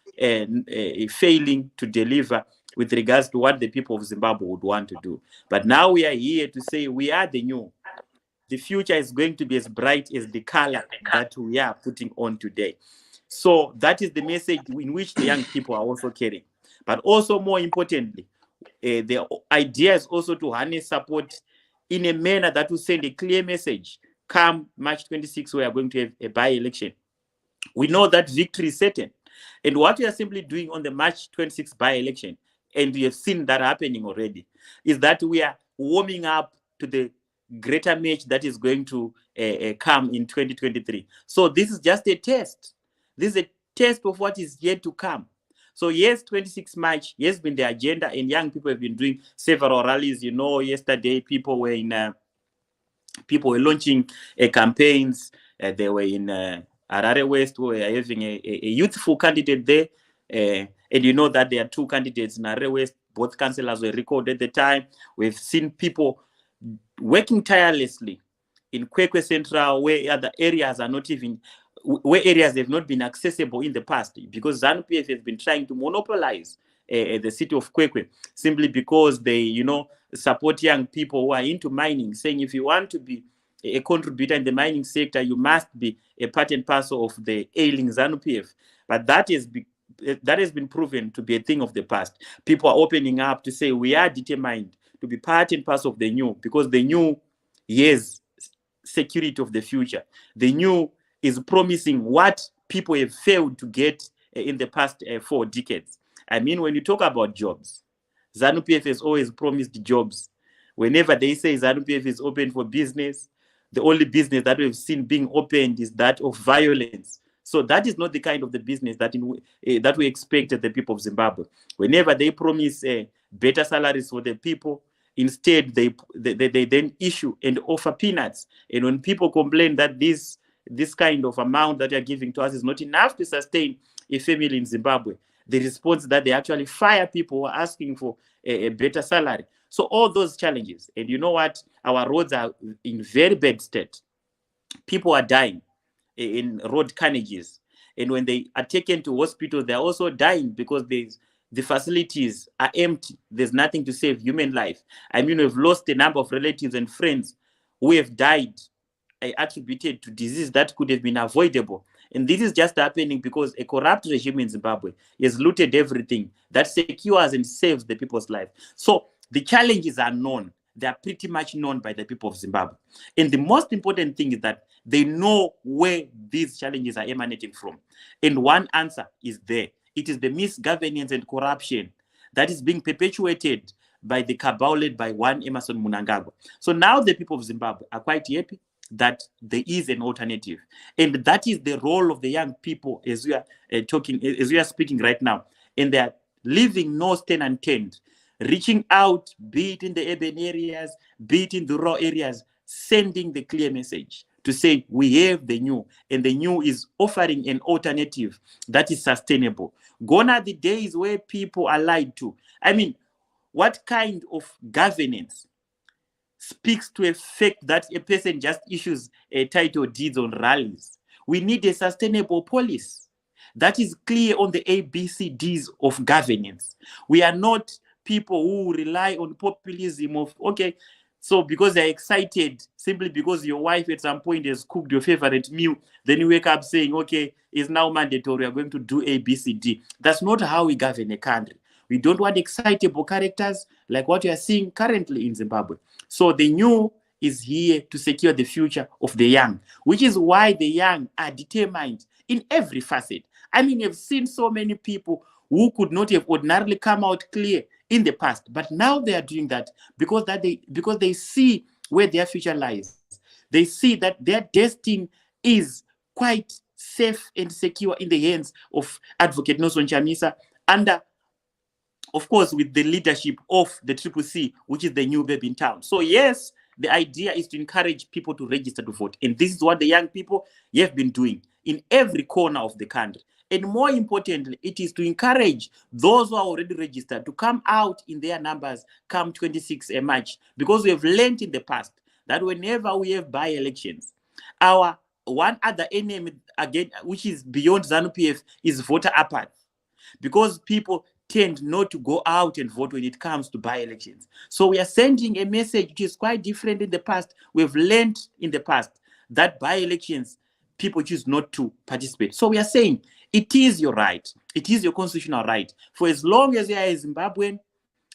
failing to deliver with regards to what the people of Zimbabwe would want to do. But now we are here to say we are the new. The future is going to be as bright as the color that we are putting on today. So that is the message in which the young people are also carrying. But also, more importantly, the idea is also to harness support in a manner that will send a clear message. Come March 26, we are going to have a by-election. We know that victory is certain. And what we are simply doing on the March 26 by-election, and we have seen that happening already, is that we are warming up to the greater match that is going to come in 2023. So this is just a test. This is a test of what is yet to come. So yes, 26 March has been the agenda, and young people have been doing several rallies. You know, yesterday people were launching campaigns. They were in Harare West, who were having a youthful candidate there. And you know that there are two candidates in Harare West. Both councillors were recalled at the time. We've seen people working tirelessly in Kwekwe Central, where other areas are not even, where areas have not been accessible in the past, because Zanu PF has been trying to monopolize the city of Kwekwe, simply because they, support young people who are into mining, saying if you want to be a contributor in the mining sector, you must be a part and parcel of the ailing Zanu PF. But that has been proven to be a thing of the past. People are opening up to say we are determined to be part and parcel of the new, because the new is security of the future. The new is promising what people have failed to get in the past 4 decades. I mean, when you talk about jobs, Zanu PF has always promised jobs. Whenever they say Zanu PF is open for business, the only business that we've seen being opened is that of violence. So that is not the kind of the business that we expect at the people of Zimbabwe. Whenever they promise better salaries for the people, instead they then issue and offer peanuts. And when people complain that this kind of amount that they are giving to us is not enough to sustain a family in Zimbabwe, the response is that they actually fire people who are asking for a better salary. So all those challenges, and you know what, our roads are in very bad state. People are dying in road carnages, and when they are taken to hospital, they're also dying because the facilities are empty. There's nothing to save human life. I mean, we've lost a number of relatives and friends who have died attributed to disease that could have been avoidable. And this is just happening because a corrupt regime in Zimbabwe has looted everything that secures and saves the people's life. So the challenges are known. They are pretty much known by the people of Zimbabwe. And the most important thing is that they know where these challenges are emanating from. And one answer is there. It is the misgovernance and corruption that is being perpetuated by the cabal led by one Emmerson Mnangagwa. So now the people of Zimbabwe are quite happy that there is an alternative. And that is the role of the young people as we are as we are speaking right now. And they are leaving no stone unturned, reaching out, be it in the urban areas, be it in the rural areas, sending the clear message to say we have the new, and the new is offering an alternative that is sustainable. Gone are the days where people are lied to. I mean, what kind of governance speaks to a fact that a person just issues a title deeds on rallies? We need a sustainable policy that is clear on the ABCDs of governance. We are not people who rely on populism of, okay, so because they're excited, simply because your wife at some point has cooked your favorite meal, then you wake up saying, okay, it's now mandatory, we are going to do ABCD. That's not how we govern a country. We don't want excitable characters like what you are seeing currently in Zimbabwe. So the new is here to secure the future of the young, which is why the young are determined in every facet. I mean, you've seen so many people who could not have ordinarily come out clear in the past, but now they are doing that because they see where their future lies. They see that their destiny is quite safe and secure in the hands of Advocate Nelson Chamisa, under, of course, with the leadership of the CCC, which is the new baby in town. So yes, the idea is to encourage people to register to vote. And this is what the young people have been doing in every corner of the country. And more importantly, it is to encourage those who are already registered to come out in their numbers come 26 March, because we have learned in the past that whenever we have by-elections, our one other enemy, again, which is beyond Zanu Pf, is voter apathy, because people tend not to go out and vote when it comes to by-elections. So we are sending a message which is quite different in the past. We've learned in the past that by-elections, people choose not to participate. So we are saying it is your right. It is your constitutional right. For as long as you are a Zimbabwean,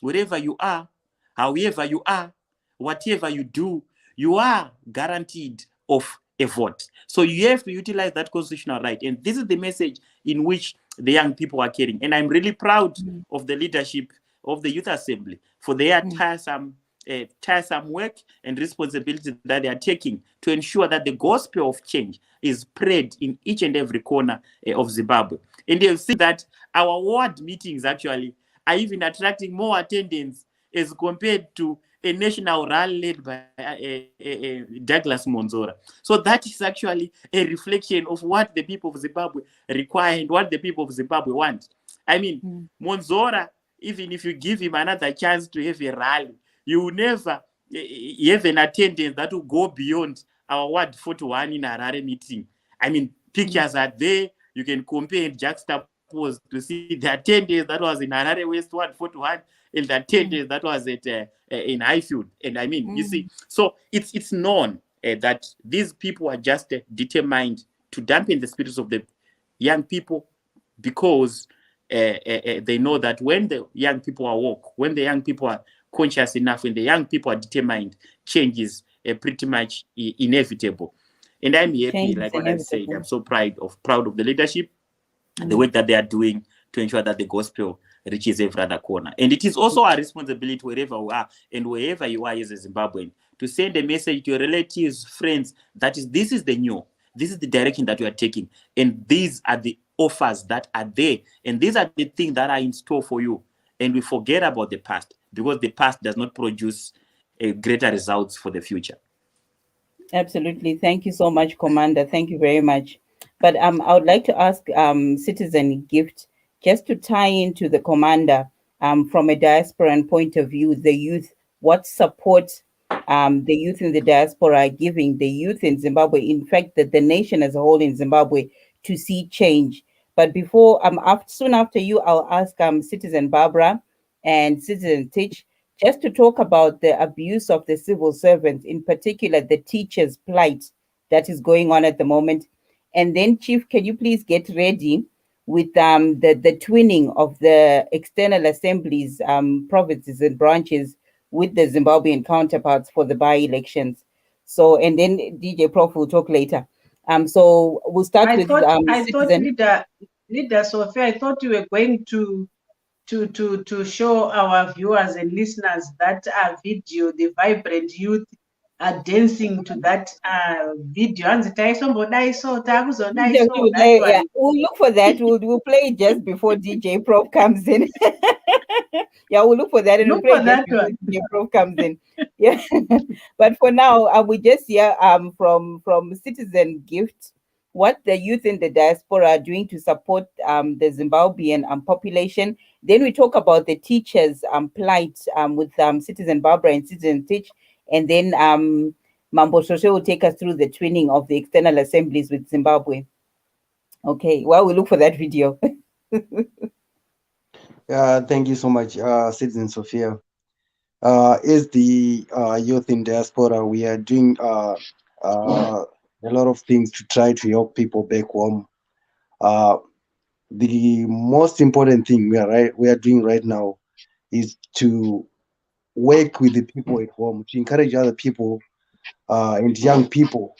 wherever you are, however you are, whatever you do, you are guaranteed of a vote. So you have to utilize that constitutional right. And this is the message in which the young people are carrying. And I'm really proud of the leadership of the Youth Assembly for their tiresome work and responsibility that they are taking to ensure that the gospel of change is spread in each and every corner of Zimbabwe. And you'll see that our ward meetings actually are even attracting more attendance as compared to a national rally led by Douglas Mwonzora. So that is actually a reflection of what the people of Zimbabwe require and what the people of Zimbabwe want. I mean, Mwonzora, even if you give him another chance to have a rally, you will never have an attendance that will go beyond our Ward 41 in a rally meeting. I mean, pictures are there. You can compare and juxtapose to see the attendance that was in Harare West Ward 41 and the attendance that was at in Highfield. And I mean, you see, so it's known that these people are just determined to dampen the spirits of the young people, because they know that when the young people are woke, when the young people are conscious enough, when the young people are determined, change is pretty much inevitable. And I'm happy, Change like is what I said, inevitable. I'm so proud of the leadership and the work that they are doing to ensure that the gospel reaches every other corner. And it is also our responsibility, wherever we are and wherever you are as a Zimbabwean, to send a message to your relatives, friends, that is, this is the new, this is the direction that we are taking, and these are the offers that are there, and these are the things that are in store for you. And we forget about the past, because the past does not produce greater results for the future. Absolutely. Thank you so much, Commander. Thank you very much. But I would like to ask Citizen Gift, just to tie into the Commander, from a diasporan point of view, the youth, what support the youth in the diaspora are giving the youth in Zimbabwe, in fact, that the nation as a whole in Zimbabwe, to see change. But before, soon after you, I'll ask Citizen Barbara and Citizen Teach, just to talk about the abuse of the civil servants, in particular the teachers' plight that is going on at the moment. And then, Chief, can you please get ready with the twinning of the external assemblies, provinces and branches with the Zimbabwean counterparts for the by-elections. So, and then DJ Prof will talk later. So we'll start with Citizen. Leader Sophia, I thought you were going to show our viewers and listeners that video, the vibrant youth are dancing to that video. Yeah, we'll look for that. We'll play it just before DJ Prof comes in. Yeah, we'll look for that and we'll play it just before DJ Prof comes in. Yeah, but for now, we just hear from Citizen Gift what the youth in the diaspora are doing to support the Zimbabwean population. Then we talk about the teachers' plight with Citizen Barbara and Citizen Teach. And then Mambo Shoshe will take us through the twinning of the external assemblies with Zimbabwe. Okay, while we look for that video. Thank you so much, Citizen Sophia. As the youth in diaspora, we are doing a lot of things to try to help people back home. The most important thing we are doing right now is to work with the people at home, to encourage other people and young people,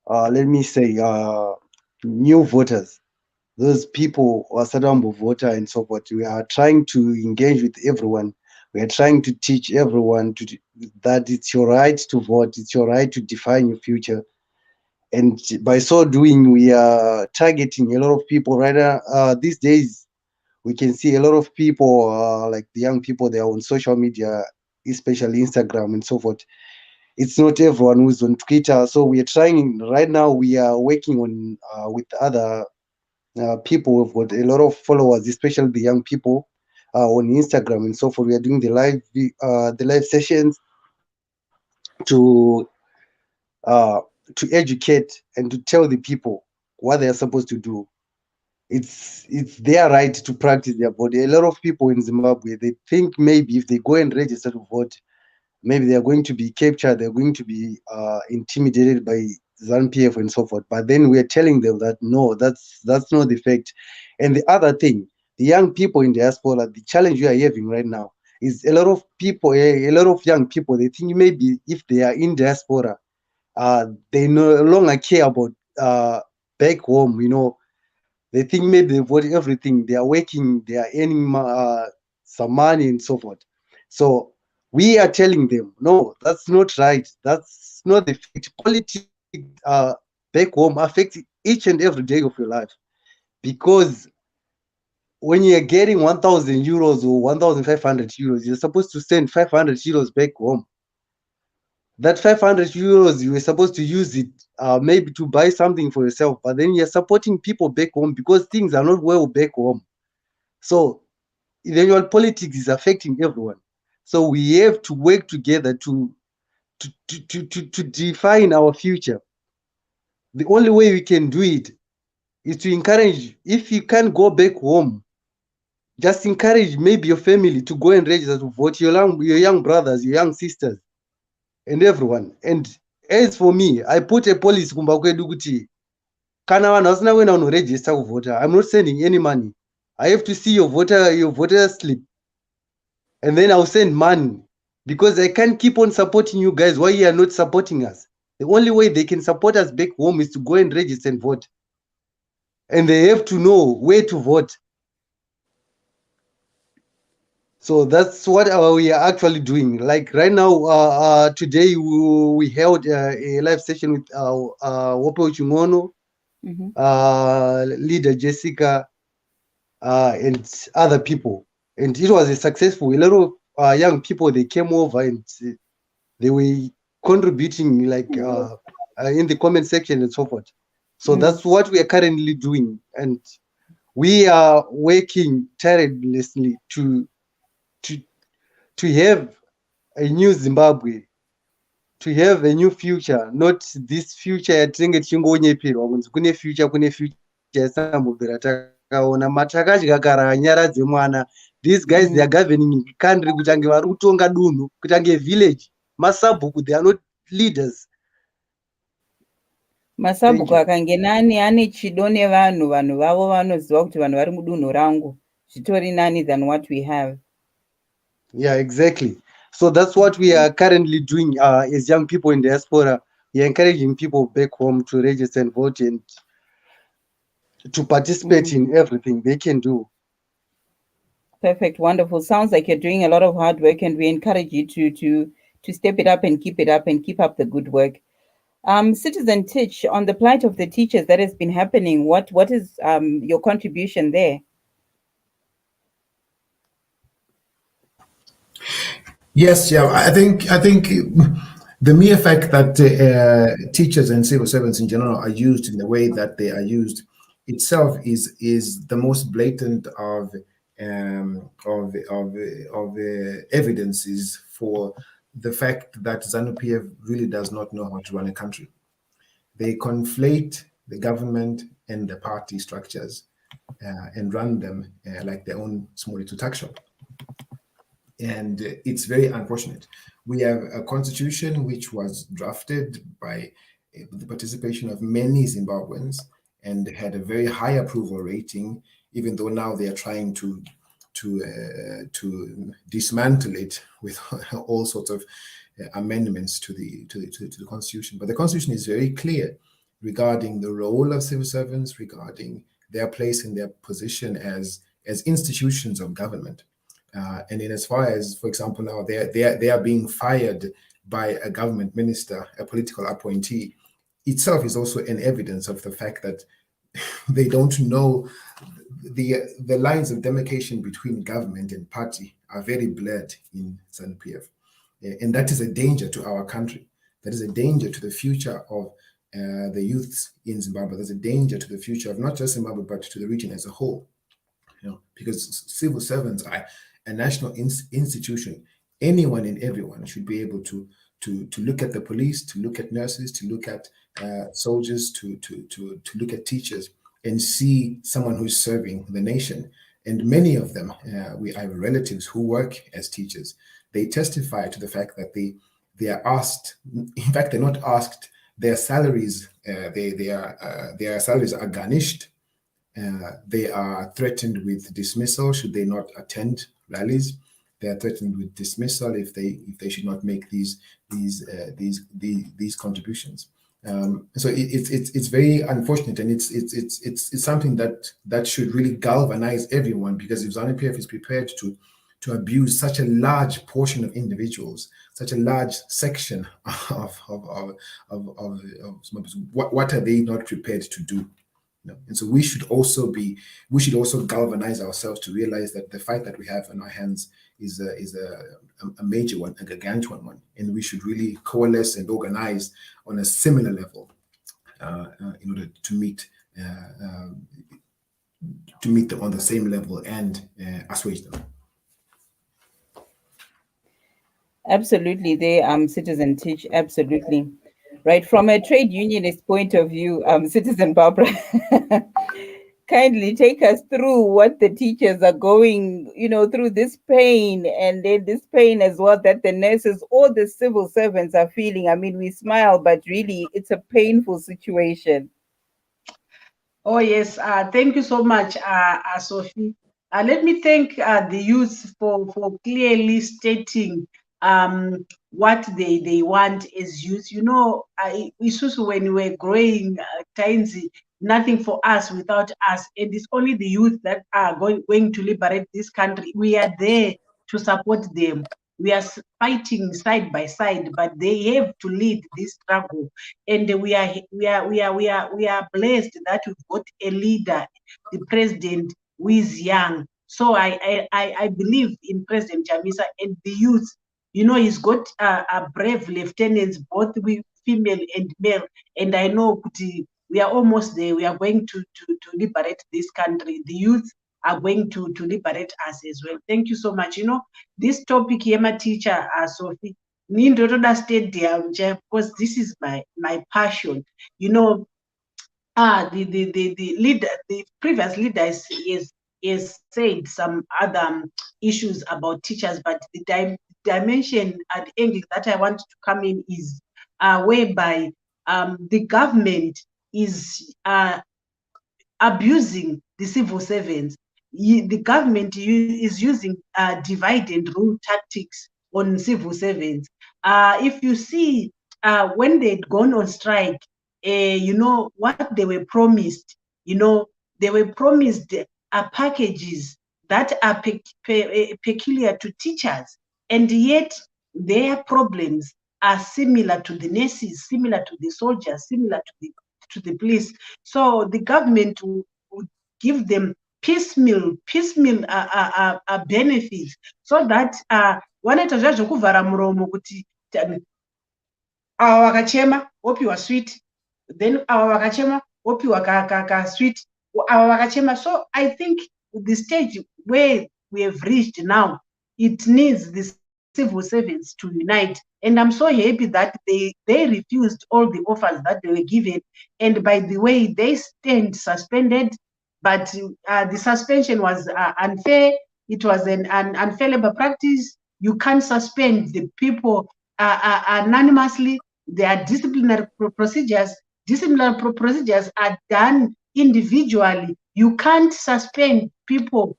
let me say, new voters, those people who are Sadambo voter and so forth. We are trying to engage with everyone. We are trying to teach everyone that it's your right to vote, it's your right to define your future. And by so doing, we are targeting a lot of people right now. These days, we can see a lot of people, like the young people, they are on social media, especially Instagram and so forth. It's not everyone who's on Twitter. So we are trying right now, we are working on with other people who've got a lot of followers, especially the young people on Instagram and so forth. We are doing the live sessions to educate and to tell the people what they are supposed to do. It's their right to practice their vote. A lot of people in Zimbabwe, they think maybe if they go and register to vote, maybe they are going to be captured, they're going to be intimidated by Zanu Pf and so forth. But then we're telling them that no, that's not the fact. And the other thing, the young people in diaspora, the challenge we are having right now is a lot of people, a lot of young people, they think maybe if they are in diaspora, they no longer care about back home, you know. They think maybe they vote everything. They are working, they are earning some money and so forth. So we are telling them, no, that's not right. That's not the fact. Politics back home affects each and every day of your life. Because when you're getting 1,000 euros or 1,500 euros, you're supposed to send 500 euros back home. That 500 euros, you were supposed to use it maybe to buy something for yourself, but then you're supporting people back home because things are not well back home. So eventual politics is affecting everyone. So we have to work together to define our future. The only way we can do it is to encourage, if you can't go back home, just encourage maybe your family to go and register to vote, your young brothers, your young sisters, and everyone. And as for me, I put a policy kumba kwedu kuti kana vanhu vasina kuenda kunoregister kuvhota, I'm not sending any money. I have to see your voter slip, and then I'll send money, because I can't keep on supporting you guys while you are not supporting us. The only way they can support us back home is to go and register and vote, and they have to know where to vote. So that's what we are actually doing. Like right now, today we held a live session with Wopo Uchungono, leader Jessica, and other people. And it was a successful. A lot of young people, they came over and they were contributing like in the comment section and so forth. So that's what we are currently doing. And we are working tirelessly to have a new Zimbabwe, to have a new future, not this future yatinenge tichingonyeperwa kunzi kune future yasambobvira takaona matakadya kara nyara dzemwana. These guys, they are governing country kutange vari kutonga dunhu, kutange village. Masabhuku, they are not leaders. Masabhuku akangena ane chido nevanhu vavo vanoziva kuti vanhu vari mudunhu rangu zvitori nani than what we have. Yeah, exactly. So that's what we are currently doing as young people in diaspora. We are encouraging people back home to register and vote and to participate in everything they can do. Perfect, wonderful. Sounds like you're doing a lot of hard work, and we encourage you to step it up and keep it up and keep up the good work. Citizen Titch, on the plight of the teachers that has been happening, what is your contribution there? Yes, yeah, I think the mere fact that teachers and civil servants in general are used in the way that they are used itself is the most blatant of evidences for the fact that Zanu Pf really does not know how to run a country. They conflate the government and the party structures and run them like their own small little tuck shop. And it's very unfortunate. We have a constitution which was drafted by the participation of many Zimbabweans and had a very high approval rating, even though now they are trying to to dismantle it with all sorts of amendments to the Constitution. But the Constitution is very clear regarding the role of civil servants, regarding their place and their position as institutions of government. And in as far as, for example, now they are being fired by a government minister, a political appointee, itself is also an evidence of the fact that they don't know the lines of demarcation between government and party are very blurred in Zanu PF. And that is a danger to our country. That is a danger to the future of the youths in Zimbabwe. There's a danger to the future of not just Zimbabwe, but to the region as a whole. Because civil servants are a national institution. Anyone and everyone should be able to look at the police, to look at nurses, to look at soldiers, to look at teachers, and see someone who's serving the nation. And many of them, we have relatives who work as teachers. They testify to the fact that they are asked. In fact, they're not asked. Their salaries, their salaries are garnished. They are threatened with dismissal should they not attend rallies. They are threatened with dismissal if they should not make these contributions. So it's very unfortunate, and it's something that should really galvanize everyone, because if Zanu PF is prepared to abuse such a large portion of individuals, such a large section of what are they not prepared to do? And so we should also galvanize ourselves to realize that the fight that we have in our hands is a major one, a gargantuan one, and we should really coalesce and organize on a similar level in order to meet them on the same level and assuage them. Absolutely, Citizen Teach, absolutely. Right, from a trade unionist point of view, Citizen Barbara, kindly take us through what the teachers are going, through this pain, and then this pain as well that the nurses or the civil servants are feeling. I mean, we smile, but really it's a painful situation. Oh, yes. Thank you so much, Sophie. Let me thank the youth for clearly stating what they want as youth. When we were growing, nothing for us without us, and it's only the youth that are going to liberate this country. We are there to support them. We are fighting side by side, but they have to lead this struggle. And we are blessed that we've got a leader, the president, who is young. So I believe in President Chamisa and the youth. He's got a brave lieutenants, both female and male. And I know we are almost there. We are going to liberate this country. The youth are going to liberate us as well. Thank you so much. This topic here, my teacher, Sophie, because this is my passion. The leader, the previous leader is said some other issues about teachers, but the dimension and angle that I want to come in is whereby the government is abusing the civil servants. The government is using divide and rule tactics on civil servants. If you see when they'd gone on strike, what they were promised, they were promised packages that are peculiar to teachers, and yet their problems are similar to the nurses, similar to the soldiers, similar to the police. So the government would give them piecemeal benefits, so that wanaita zvazvokuvhara muromo kuti ava vakachema opiwa sweet, then ava vakachema opiwa ka sweet, ava vakachema. So I think the stage where we have reached now, it needs the civil servants to unite. And I'm so happy that they refused all the offers that they were given. And by the way, they stand suspended, but the suspension was unfair. It was an unfair labor practice. You can't suspend the people anonymously. There are disciplinary procedures. Disciplinary procedures are done individually. You can't suspend people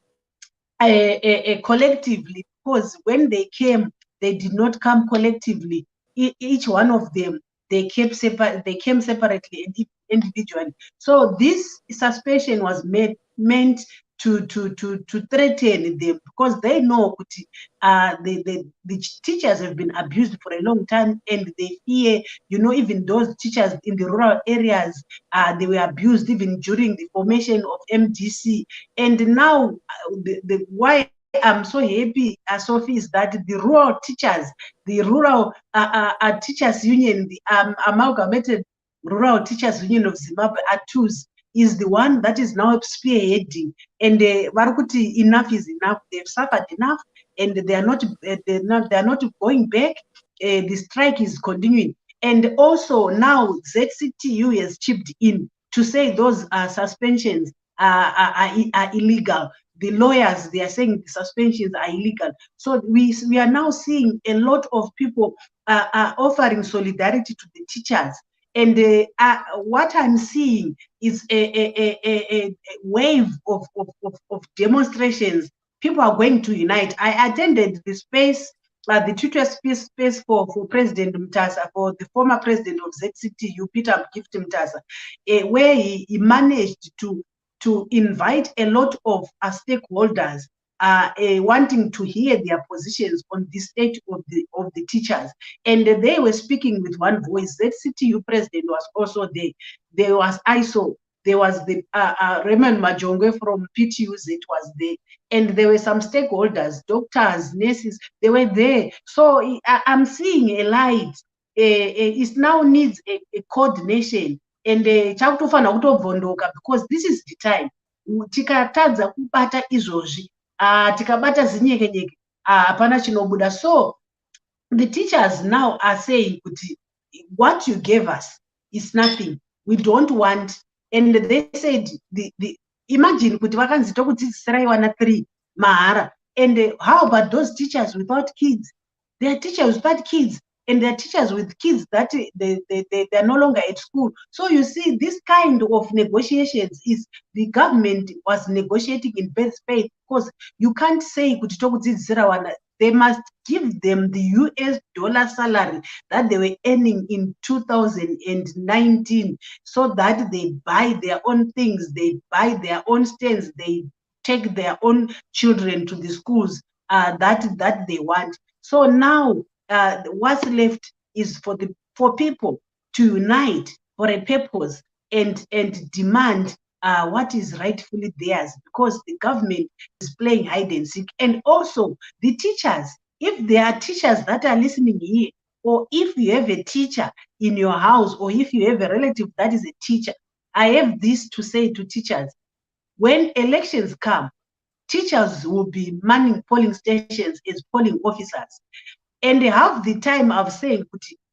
collectively, because when they came, they did not come collectively. Each one of them, they came separately and individually. So this suspension was meant to threaten them, because they know the teachers have been abused for a long time, and they fear, even those teachers in the rural areas, they were abused even during the formation of MDC. And now why I'm so happy, Sophie, is that the rural teachers, the rural teachers union, the amalgamated rural teachers union of Zimbabwe, ATUZ, is the one that is now spearheading. And Varukuti, enough is enough. They've suffered enough, and they are not going back. The strike is continuing. And also now ZCTU has chipped in to say those suspensions are illegal. The lawyers, they are saying the suspensions are illegal. So we are now seeing a lot of people offering solidarity to the teachers. And what I'm seeing is a wave of demonstrations. People are going to unite. I attended the space, the Twitter space for President Mtasa, for the former president of ZCTU, Peter Gift Mtasa, where he managed to invite a lot of stakeholders wanting to hear their positions on the state of the teachers. And they were speaking with one voice. ZCTU president was also there. There was ISO. There was the Raymond Majongwe from PTUZ, it was there. And there were some stakeholders, doctors, nurses, they were there. So I'm seeing a light. It now needs a coordination. And chakutofana kutovhondoka, because this is the time. Tikatadza kubata izvozvi, tikabata zinyekenyeke, hapana chinobuda. So the teachers now are saying, what you gave us is nothing. We don't want. And they said, imagine kuti vakanzi tokudzidzisirai vana 3 mahara. And how about those teachers without kids? There are teachers without kids, and there are teachers with kids that they're no longer at school. So you see, this kind of negotiations is the government was negotiating in bad faith, because you can't say they must give them the US salary that they were earning in 2019, so that they buy their own things, they buy their own stands, they take their own children to the schools that they want. So now what's left is for people to unite for a purpose and demand what is rightfully theirs, because the government is playing hide and seek. And also the teachers, if there are teachers that are listening here, or if you have a teacher in your house, or if you have a relative that is a teacher, I have this to say to teachers. When elections come, teachers will be manning polling stations as polling officers. And half the time I've said,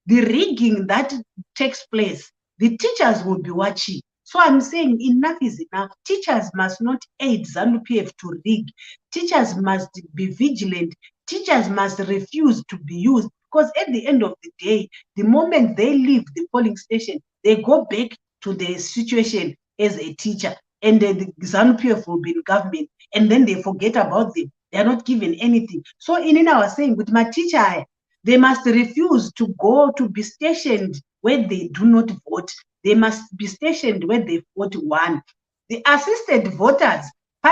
the rigging that takes place, the teachers will be watching. So I'm saying enough is enough. Teachers must not aid Zanu Pf to rig. Teachers must be vigilant. Teachers must refuse to be used, because at the end of the day, the moment they leave the polling station, they go back to their situation as a teacher, and the Zanu Pf will be in government, and then they forget about them. They are not given anything. So I was saying, with my teacher, they must refuse to go to be stationed where they do not vote. They must be stationed where they vote one. The assisted voters, they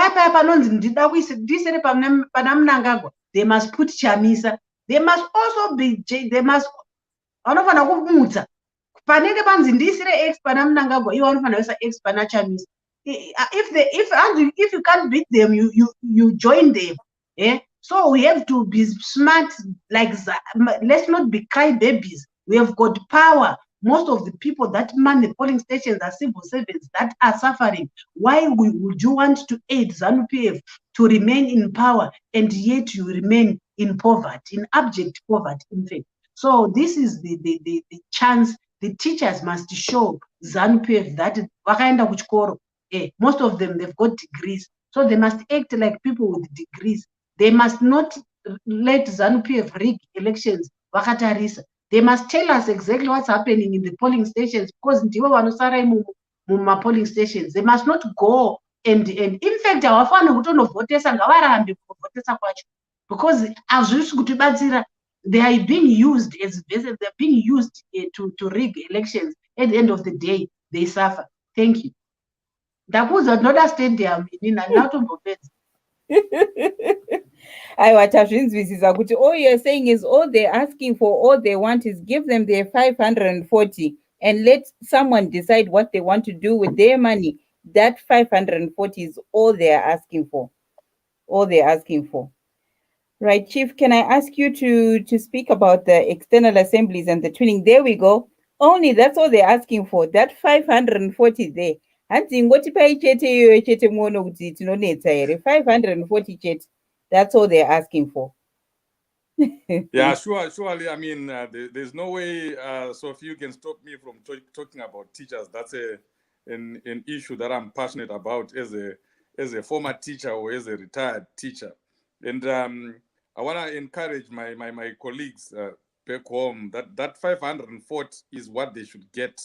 must put chamisa. They must also be, they must, if you can't beat them, you join them. Yeah. So we have to be smart, like let's not be crybabies. We have got power. Most of the people that man the polling stations are civil servants that are suffering. Why would you want to aid Zanu Pf to remain in power, and yet you remain in poverty, in abject poverty, in fact? So this is the chance the teachers must show Zanu Pf that most of them, they've got degrees. So they must act like people with degrees. They must not let Zanu Pf rig elections. They must tell us exactly what's happening in the polling stations, because polling stations, they must not go and in fact havafaniri kutonovhotesa, ngavarambe kuvhotesa kwacho, because hazvisi kutibatsira. They are being used as vessels. They are being used to rig elections. At the end of the day, they suffer. Thank you. Ndakuudza kuti ndoda stadium inini handinatombopedza. All you're saying is all they're asking for, all they want is give them their 540 and let someone decide what they want to do with their money. That 540 is all they're asking for. All they're asking for. Right, Chief, can I ask you to speak about the external assemblies and the twinning? There we go. Only that's all they're asking for. That 540 there. 540 chet. That's all they're asking for. Yeah, surely. I mean, there's no way, Sophie, you can stop me from talking about teachers. That's an issue that I'm passionate about as a former teacher or as a retired teacher. And I want to encourage my colleagues back home that 540 is what they should get.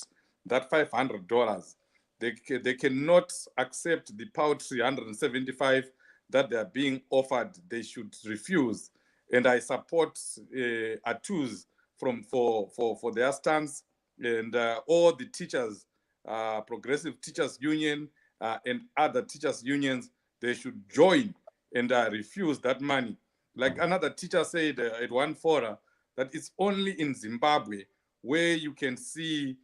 That $500. They cannot accept the paltry 175 that they are being offered. They should refuse. And I support ATUS for their stance, and all the teachers, Progressive Teachers Union and other teachers unions, they should join and refuse that money. Like another teacher said at one forum, that it's only in Zimbabwe where you can see,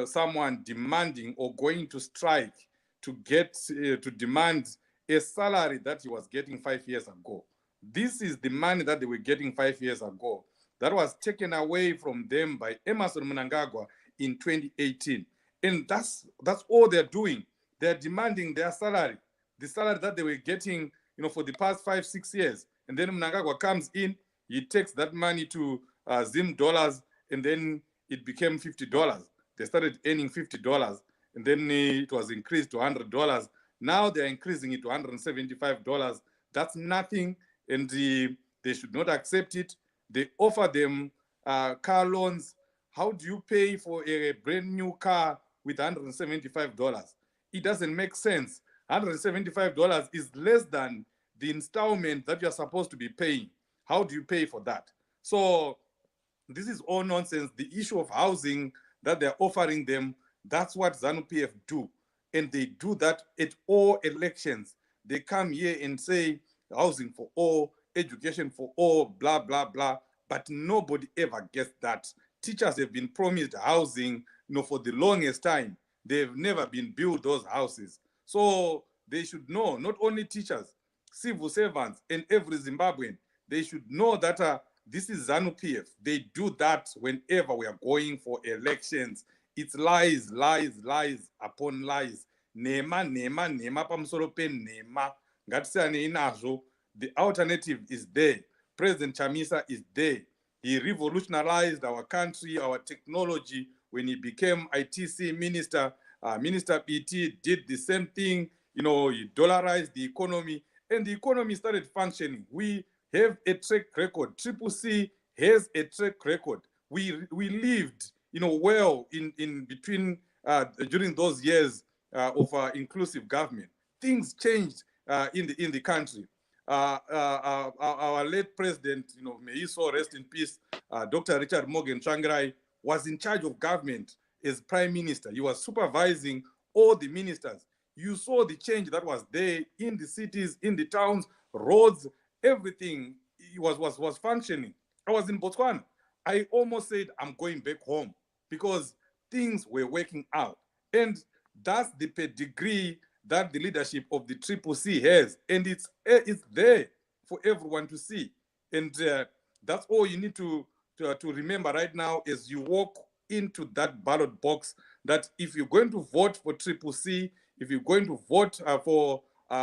someone demanding or going to strike to get to demand a salary that he was getting 5 years ago. This is the money that they were getting 5 years ago that was taken away from them by Emmerson Mnangagwa in 2018. And that's all they're doing. They're demanding their salary, the salary that they were getting, for the past 5-6 years. And then Mnangagwa comes in, he takes that money to Zim dollars, and then it became $50. They started earning $50, and then it was increased to $100. Now they're increasing it to $175. That's nothing, and they should not accept it. They offer them car loans. How do you pay for a brand new car with $175? It doesn't make sense. $175 is less than the installment that you're supposed to be paying. How do you pay for that? So this is all nonsense. The issue of housing that they're offering them, that's what Zanu PF do. And they do that at all elections. They come here and say housing for all, education for all, blah, blah, blah. But nobody ever gets that. Teachers have been promised housing, for the longest time. They've never been built those houses. So they should know, not only teachers, civil servants, and every Zimbabwean, they should know that this is Zanu PF. They do that whenever we are going for elections. It's lies, lies, lies upon lies. Nema, nema, nema, pamsoro pen nema. Ngatisane inazvo. The alternative is there. President Chamisa is there. He revolutionized our country, our technology, when he became ITC minister. Minister BT did the same thing. He dollarized the economy, and the economy started functioning. We have a track record. CCC has a track record. We lived, well in between during those years of inclusive government. Things changed in the country. Our late president, may he so rest in peace, Dr. Richard Morgan Tsvangirai, was in charge of government as prime minister. He was supervising all the ministers. You saw the change that was there in the cities, in the towns, roads, everything was functioning. I was in Botswana. I almost said I'm going back home because things were working out. And that's the pedigree that the leadership of the CCC has. And it's there for everyone to see. And that's all you need to remember right now as you walk into that ballot box, that if you're going to vote for CCC, if you're going to vote for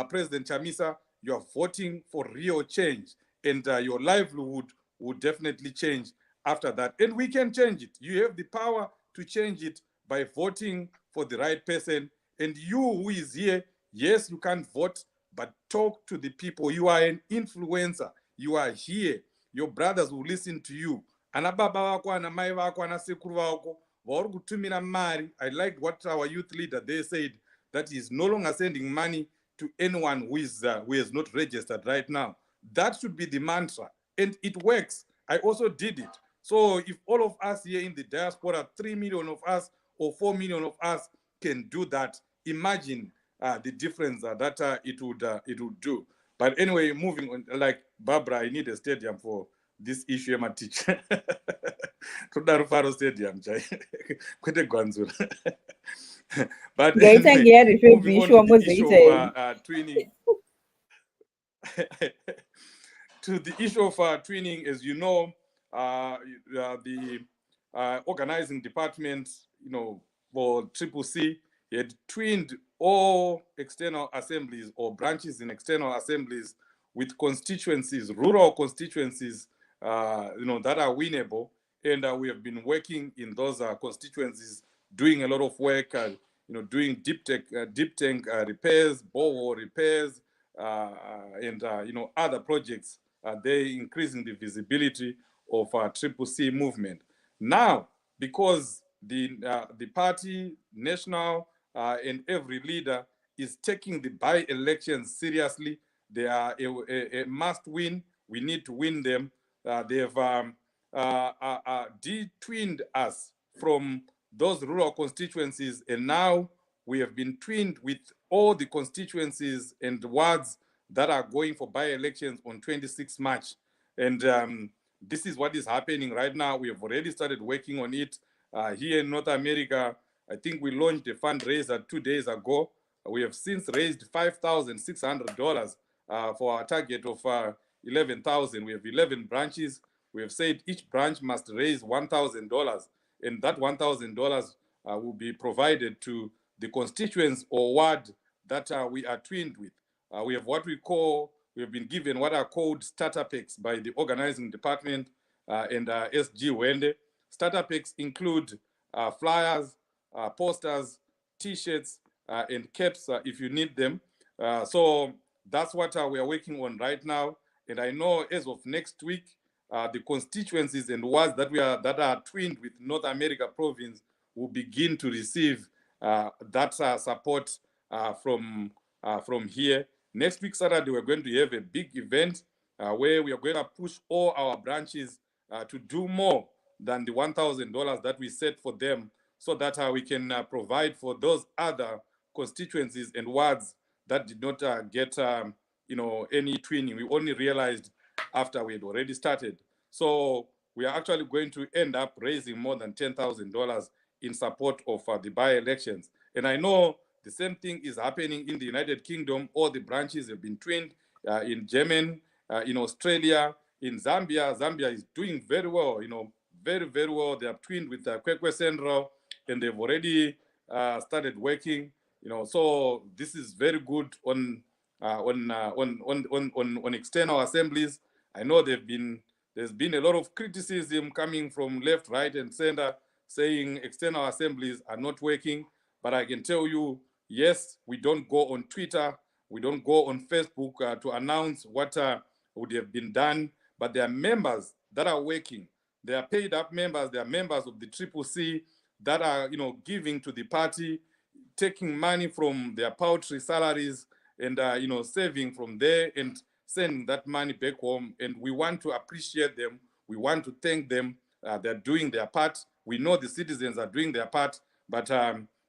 President Chamisa, you're voting for real change. And your livelihood will definitely change after that. And we can change it. You have the power to change it by voting for the right person. And you who is here, yes, you can't vote, but talk to the people. You are an influencer. You are here. Your brothers will listen to you. I liked what our youth leader, they said, that he's no longer sending money to anyone who is not registered right now. That should be the mantra, and it works. I also did it. So if all of us here in the diaspora, 3 million of us or 4 million of us can do that, imagine the difference that it would do. But anyway, moving on, like Barbara, I need a stadium for this issue. I'm a teacher. Todarufaro stadium, but anyway, moving on to the issue of twinning. To the issue of twinning, as you know, the organizing department, for CCC had twinned all external assemblies or branches in external assemblies with constituencies, rural constituencies, that are winnable. And we have been working in those constituencies, doing a lot of work, doing deep tank repairs, borehole repairs, and other projects. They're increasing the visibility of CCC movement. Now, because the party, national, and every leader is taking the by-elections seriously, they are a must-win. We need to win them. They've de-twinned us from those rural constituencies, and now we have been twinned with all the constituencies and wards that are going for by-elections on 26 March. And this is what is happening right now. We have already started working on it. Here in North America, I think we launched a fundraiser 2 days ago. We have since raised $5,600 for our target of 11,000. We have 11 branches. We have said each branch must raise $1,000, and that $1,000 will be provided to the constituents or ward that we are twinned with. We have we have been given what are called starter packs by the organizing department and SG Wende. Starter packs include flyers, posters, t-shirts, and caps if you need them. So that's what we are working on right now. And I know as of next week, the constituencies and wards that are twinned with North America province will begin to receive that support from here. Next week, Saturday, we're going to have a big event where we are going to push all our branches to do more than the $1,000 that we set for them, so that we can provide for those other constituencies and wards that did not get any twinning. We only realized after we had already started. So we are actually going to end up raising more than $10,000 in support of the by-elections. And I know the same thing is happening in the United Kingdom. All the branches have been twinned in Germany, in Australia, in Zambia. Zambia is doing very well, very, very well. They are twinned with Kwekwe Central, and they've already started working. So this is very good on external assemblies. I know there's been a lot of criticism coming from left, right, and center, saying external assemblies are not working. But I can tell you, yes, we don't go on Twitter, we don't go on Facebook to announce what would have been done. But there are members that are working. They are paid up members. They are members of the CCC that are, giving to the party, taking money from their paltry salaries and, saving from there and sending that money back home. And we want to appreciate them. We want to thank them. They're doing their part. We know the citizens are doing their part, but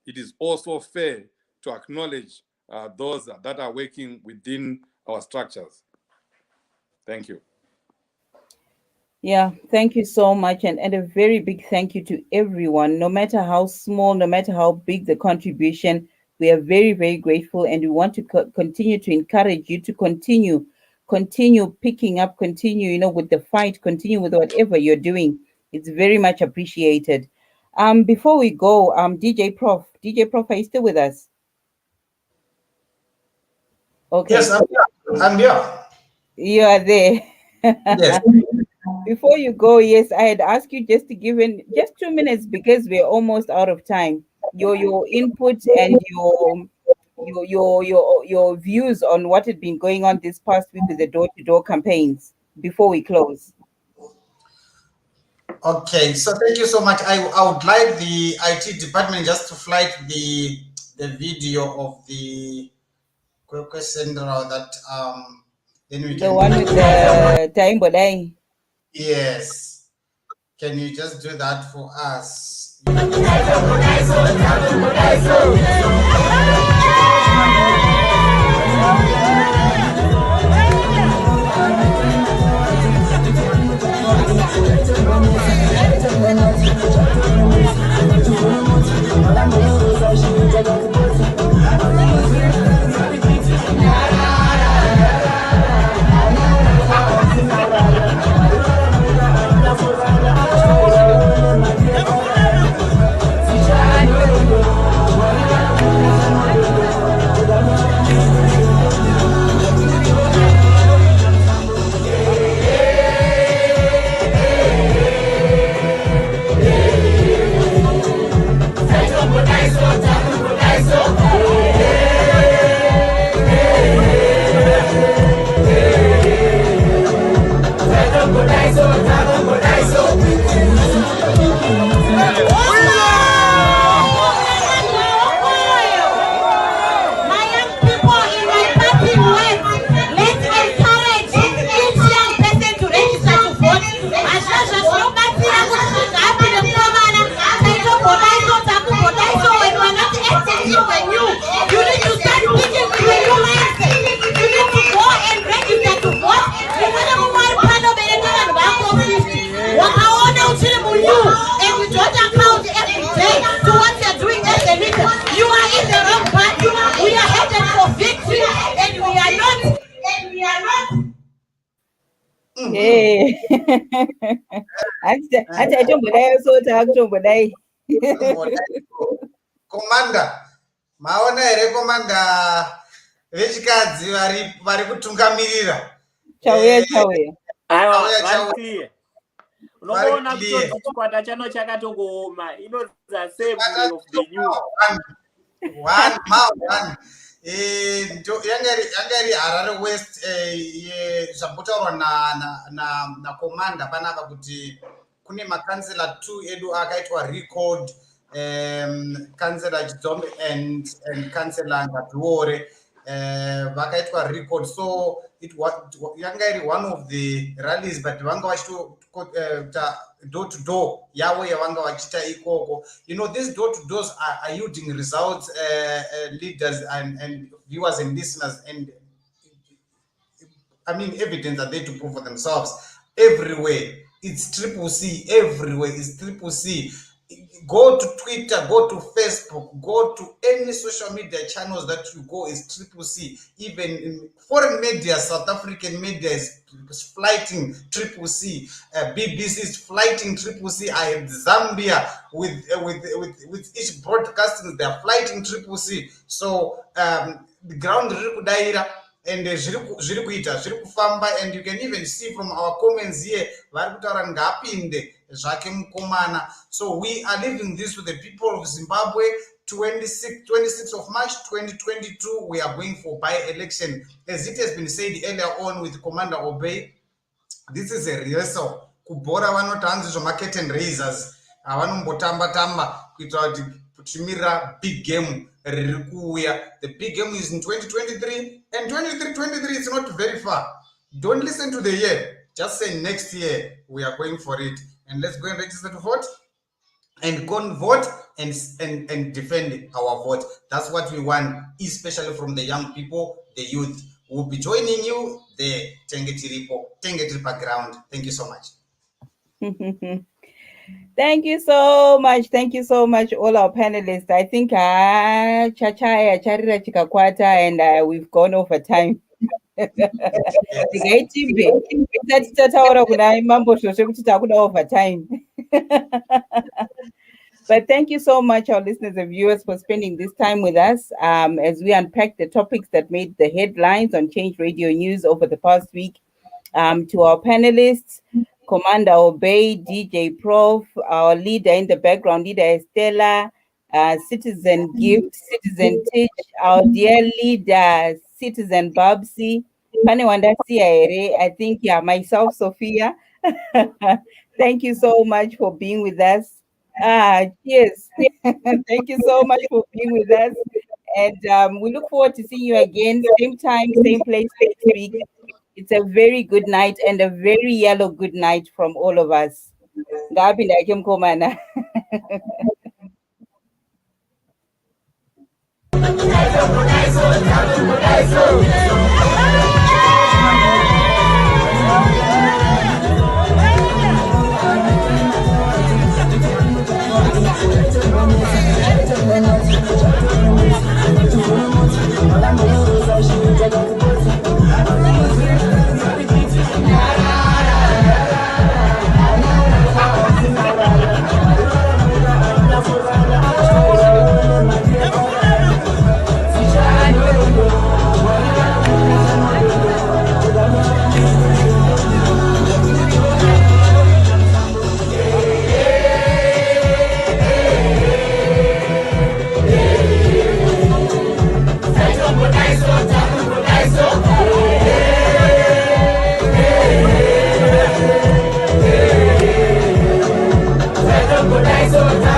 it is also fair to acknowledge those that are working within our structures. Thank you. Yeah, thank you so much. And a very big thank you to everyone, no matter how small, no matter how big the contribution. We are very, very grateful, and we want to continue to encourage you to continue picking up, continue, with the fight, continue with whatever you're doing. It's very much appreciated. Before we go, DJ Prof, are you still with us? Okay. Yes, I'm here. You are there. Yes. Before you go, yes, I had asked you just to give in just 2 minutes because we're almost out of time. Your input and your views on what had been going on this past week with the door-to-door campaigns before we close. Okay, so thank you so much. I would like the IT department just to flight the video of the question that then we The can one with the time bodai. yes. Can you just do that for us? Hey. Acha tombodai so takutombodai. Commander, maona here commander vechikadzi vari kutungamirira. Chauya. Aiwa, clear. Unoona kuti chikwata chano chakatongooma inonzi Assembly of the New. One. Yanga iri Harare West zvabotaurwa na commander panapa kuti kune makansela 2 edu akaitwa record, kansela Chidzombe and kansela Ngatuore vakaitwa record, so yanga iri one of the rallies, but vanga vachito door to door yavo yavanga vachita ikoko. These door to doors are yielding results, leaders and viewers and listeners, and I mean evidence are there to prove for themselves. Everywhere it's CCC, everywhere is CCC. Go to Twitter, go to Facebook, go to any social media channels that you go is CCC. Even in foreign media, South African media is flighting CCC. BBC is flighting CCC. I had Zambia with each broadcasting, they are flighting CCC. So the ground rikudaira and zviri kuita zviri kufamba, and you can even see from our comments here vari kutaura ngapinde zvake mukomana. So we are leaving this with the people of Zimbabwe. 26th of March 2022 we are going for by-election, as it has been said earlier on with Commander Obey. This is a rehearsal. Kubhora vanoti hanzi zvoma-curtain raisers avanombotamba kuitira kuti kuchimira big game riri kuuya. The big game is in 2023, and 23 is not very far. Don't listen to the year, just say next year we are going for it. And let's go and register to vote and go and vote and defend our vote. That's what we want, especially from the young people, the youth. We'll be joining you there. Tengeti ground. Thank you so much. Thank you so much. Thank you so much, all our panelists. I think chachaya charira chikakwata, and we've gone over time. Over time. But thank you so much, our listeners and viewers, for spending this time with us as we unpack the topics that made the headlines on Change Radio News over the past week. To our panelists, Commander Obey, DJ Prof, our leader in the background, leader Estella, Citizen Gift, Citizen Teach, our dear leader, Citizen Babsi, I think, myself, Sophia. Thank you so much for being with us. Cheers. Thank you so much for being with us. And we look forward to seeing you again, same time, same place next week. It's a very good night and a very yellow good night from all of us. Ngabi ndakhe mkhomana. So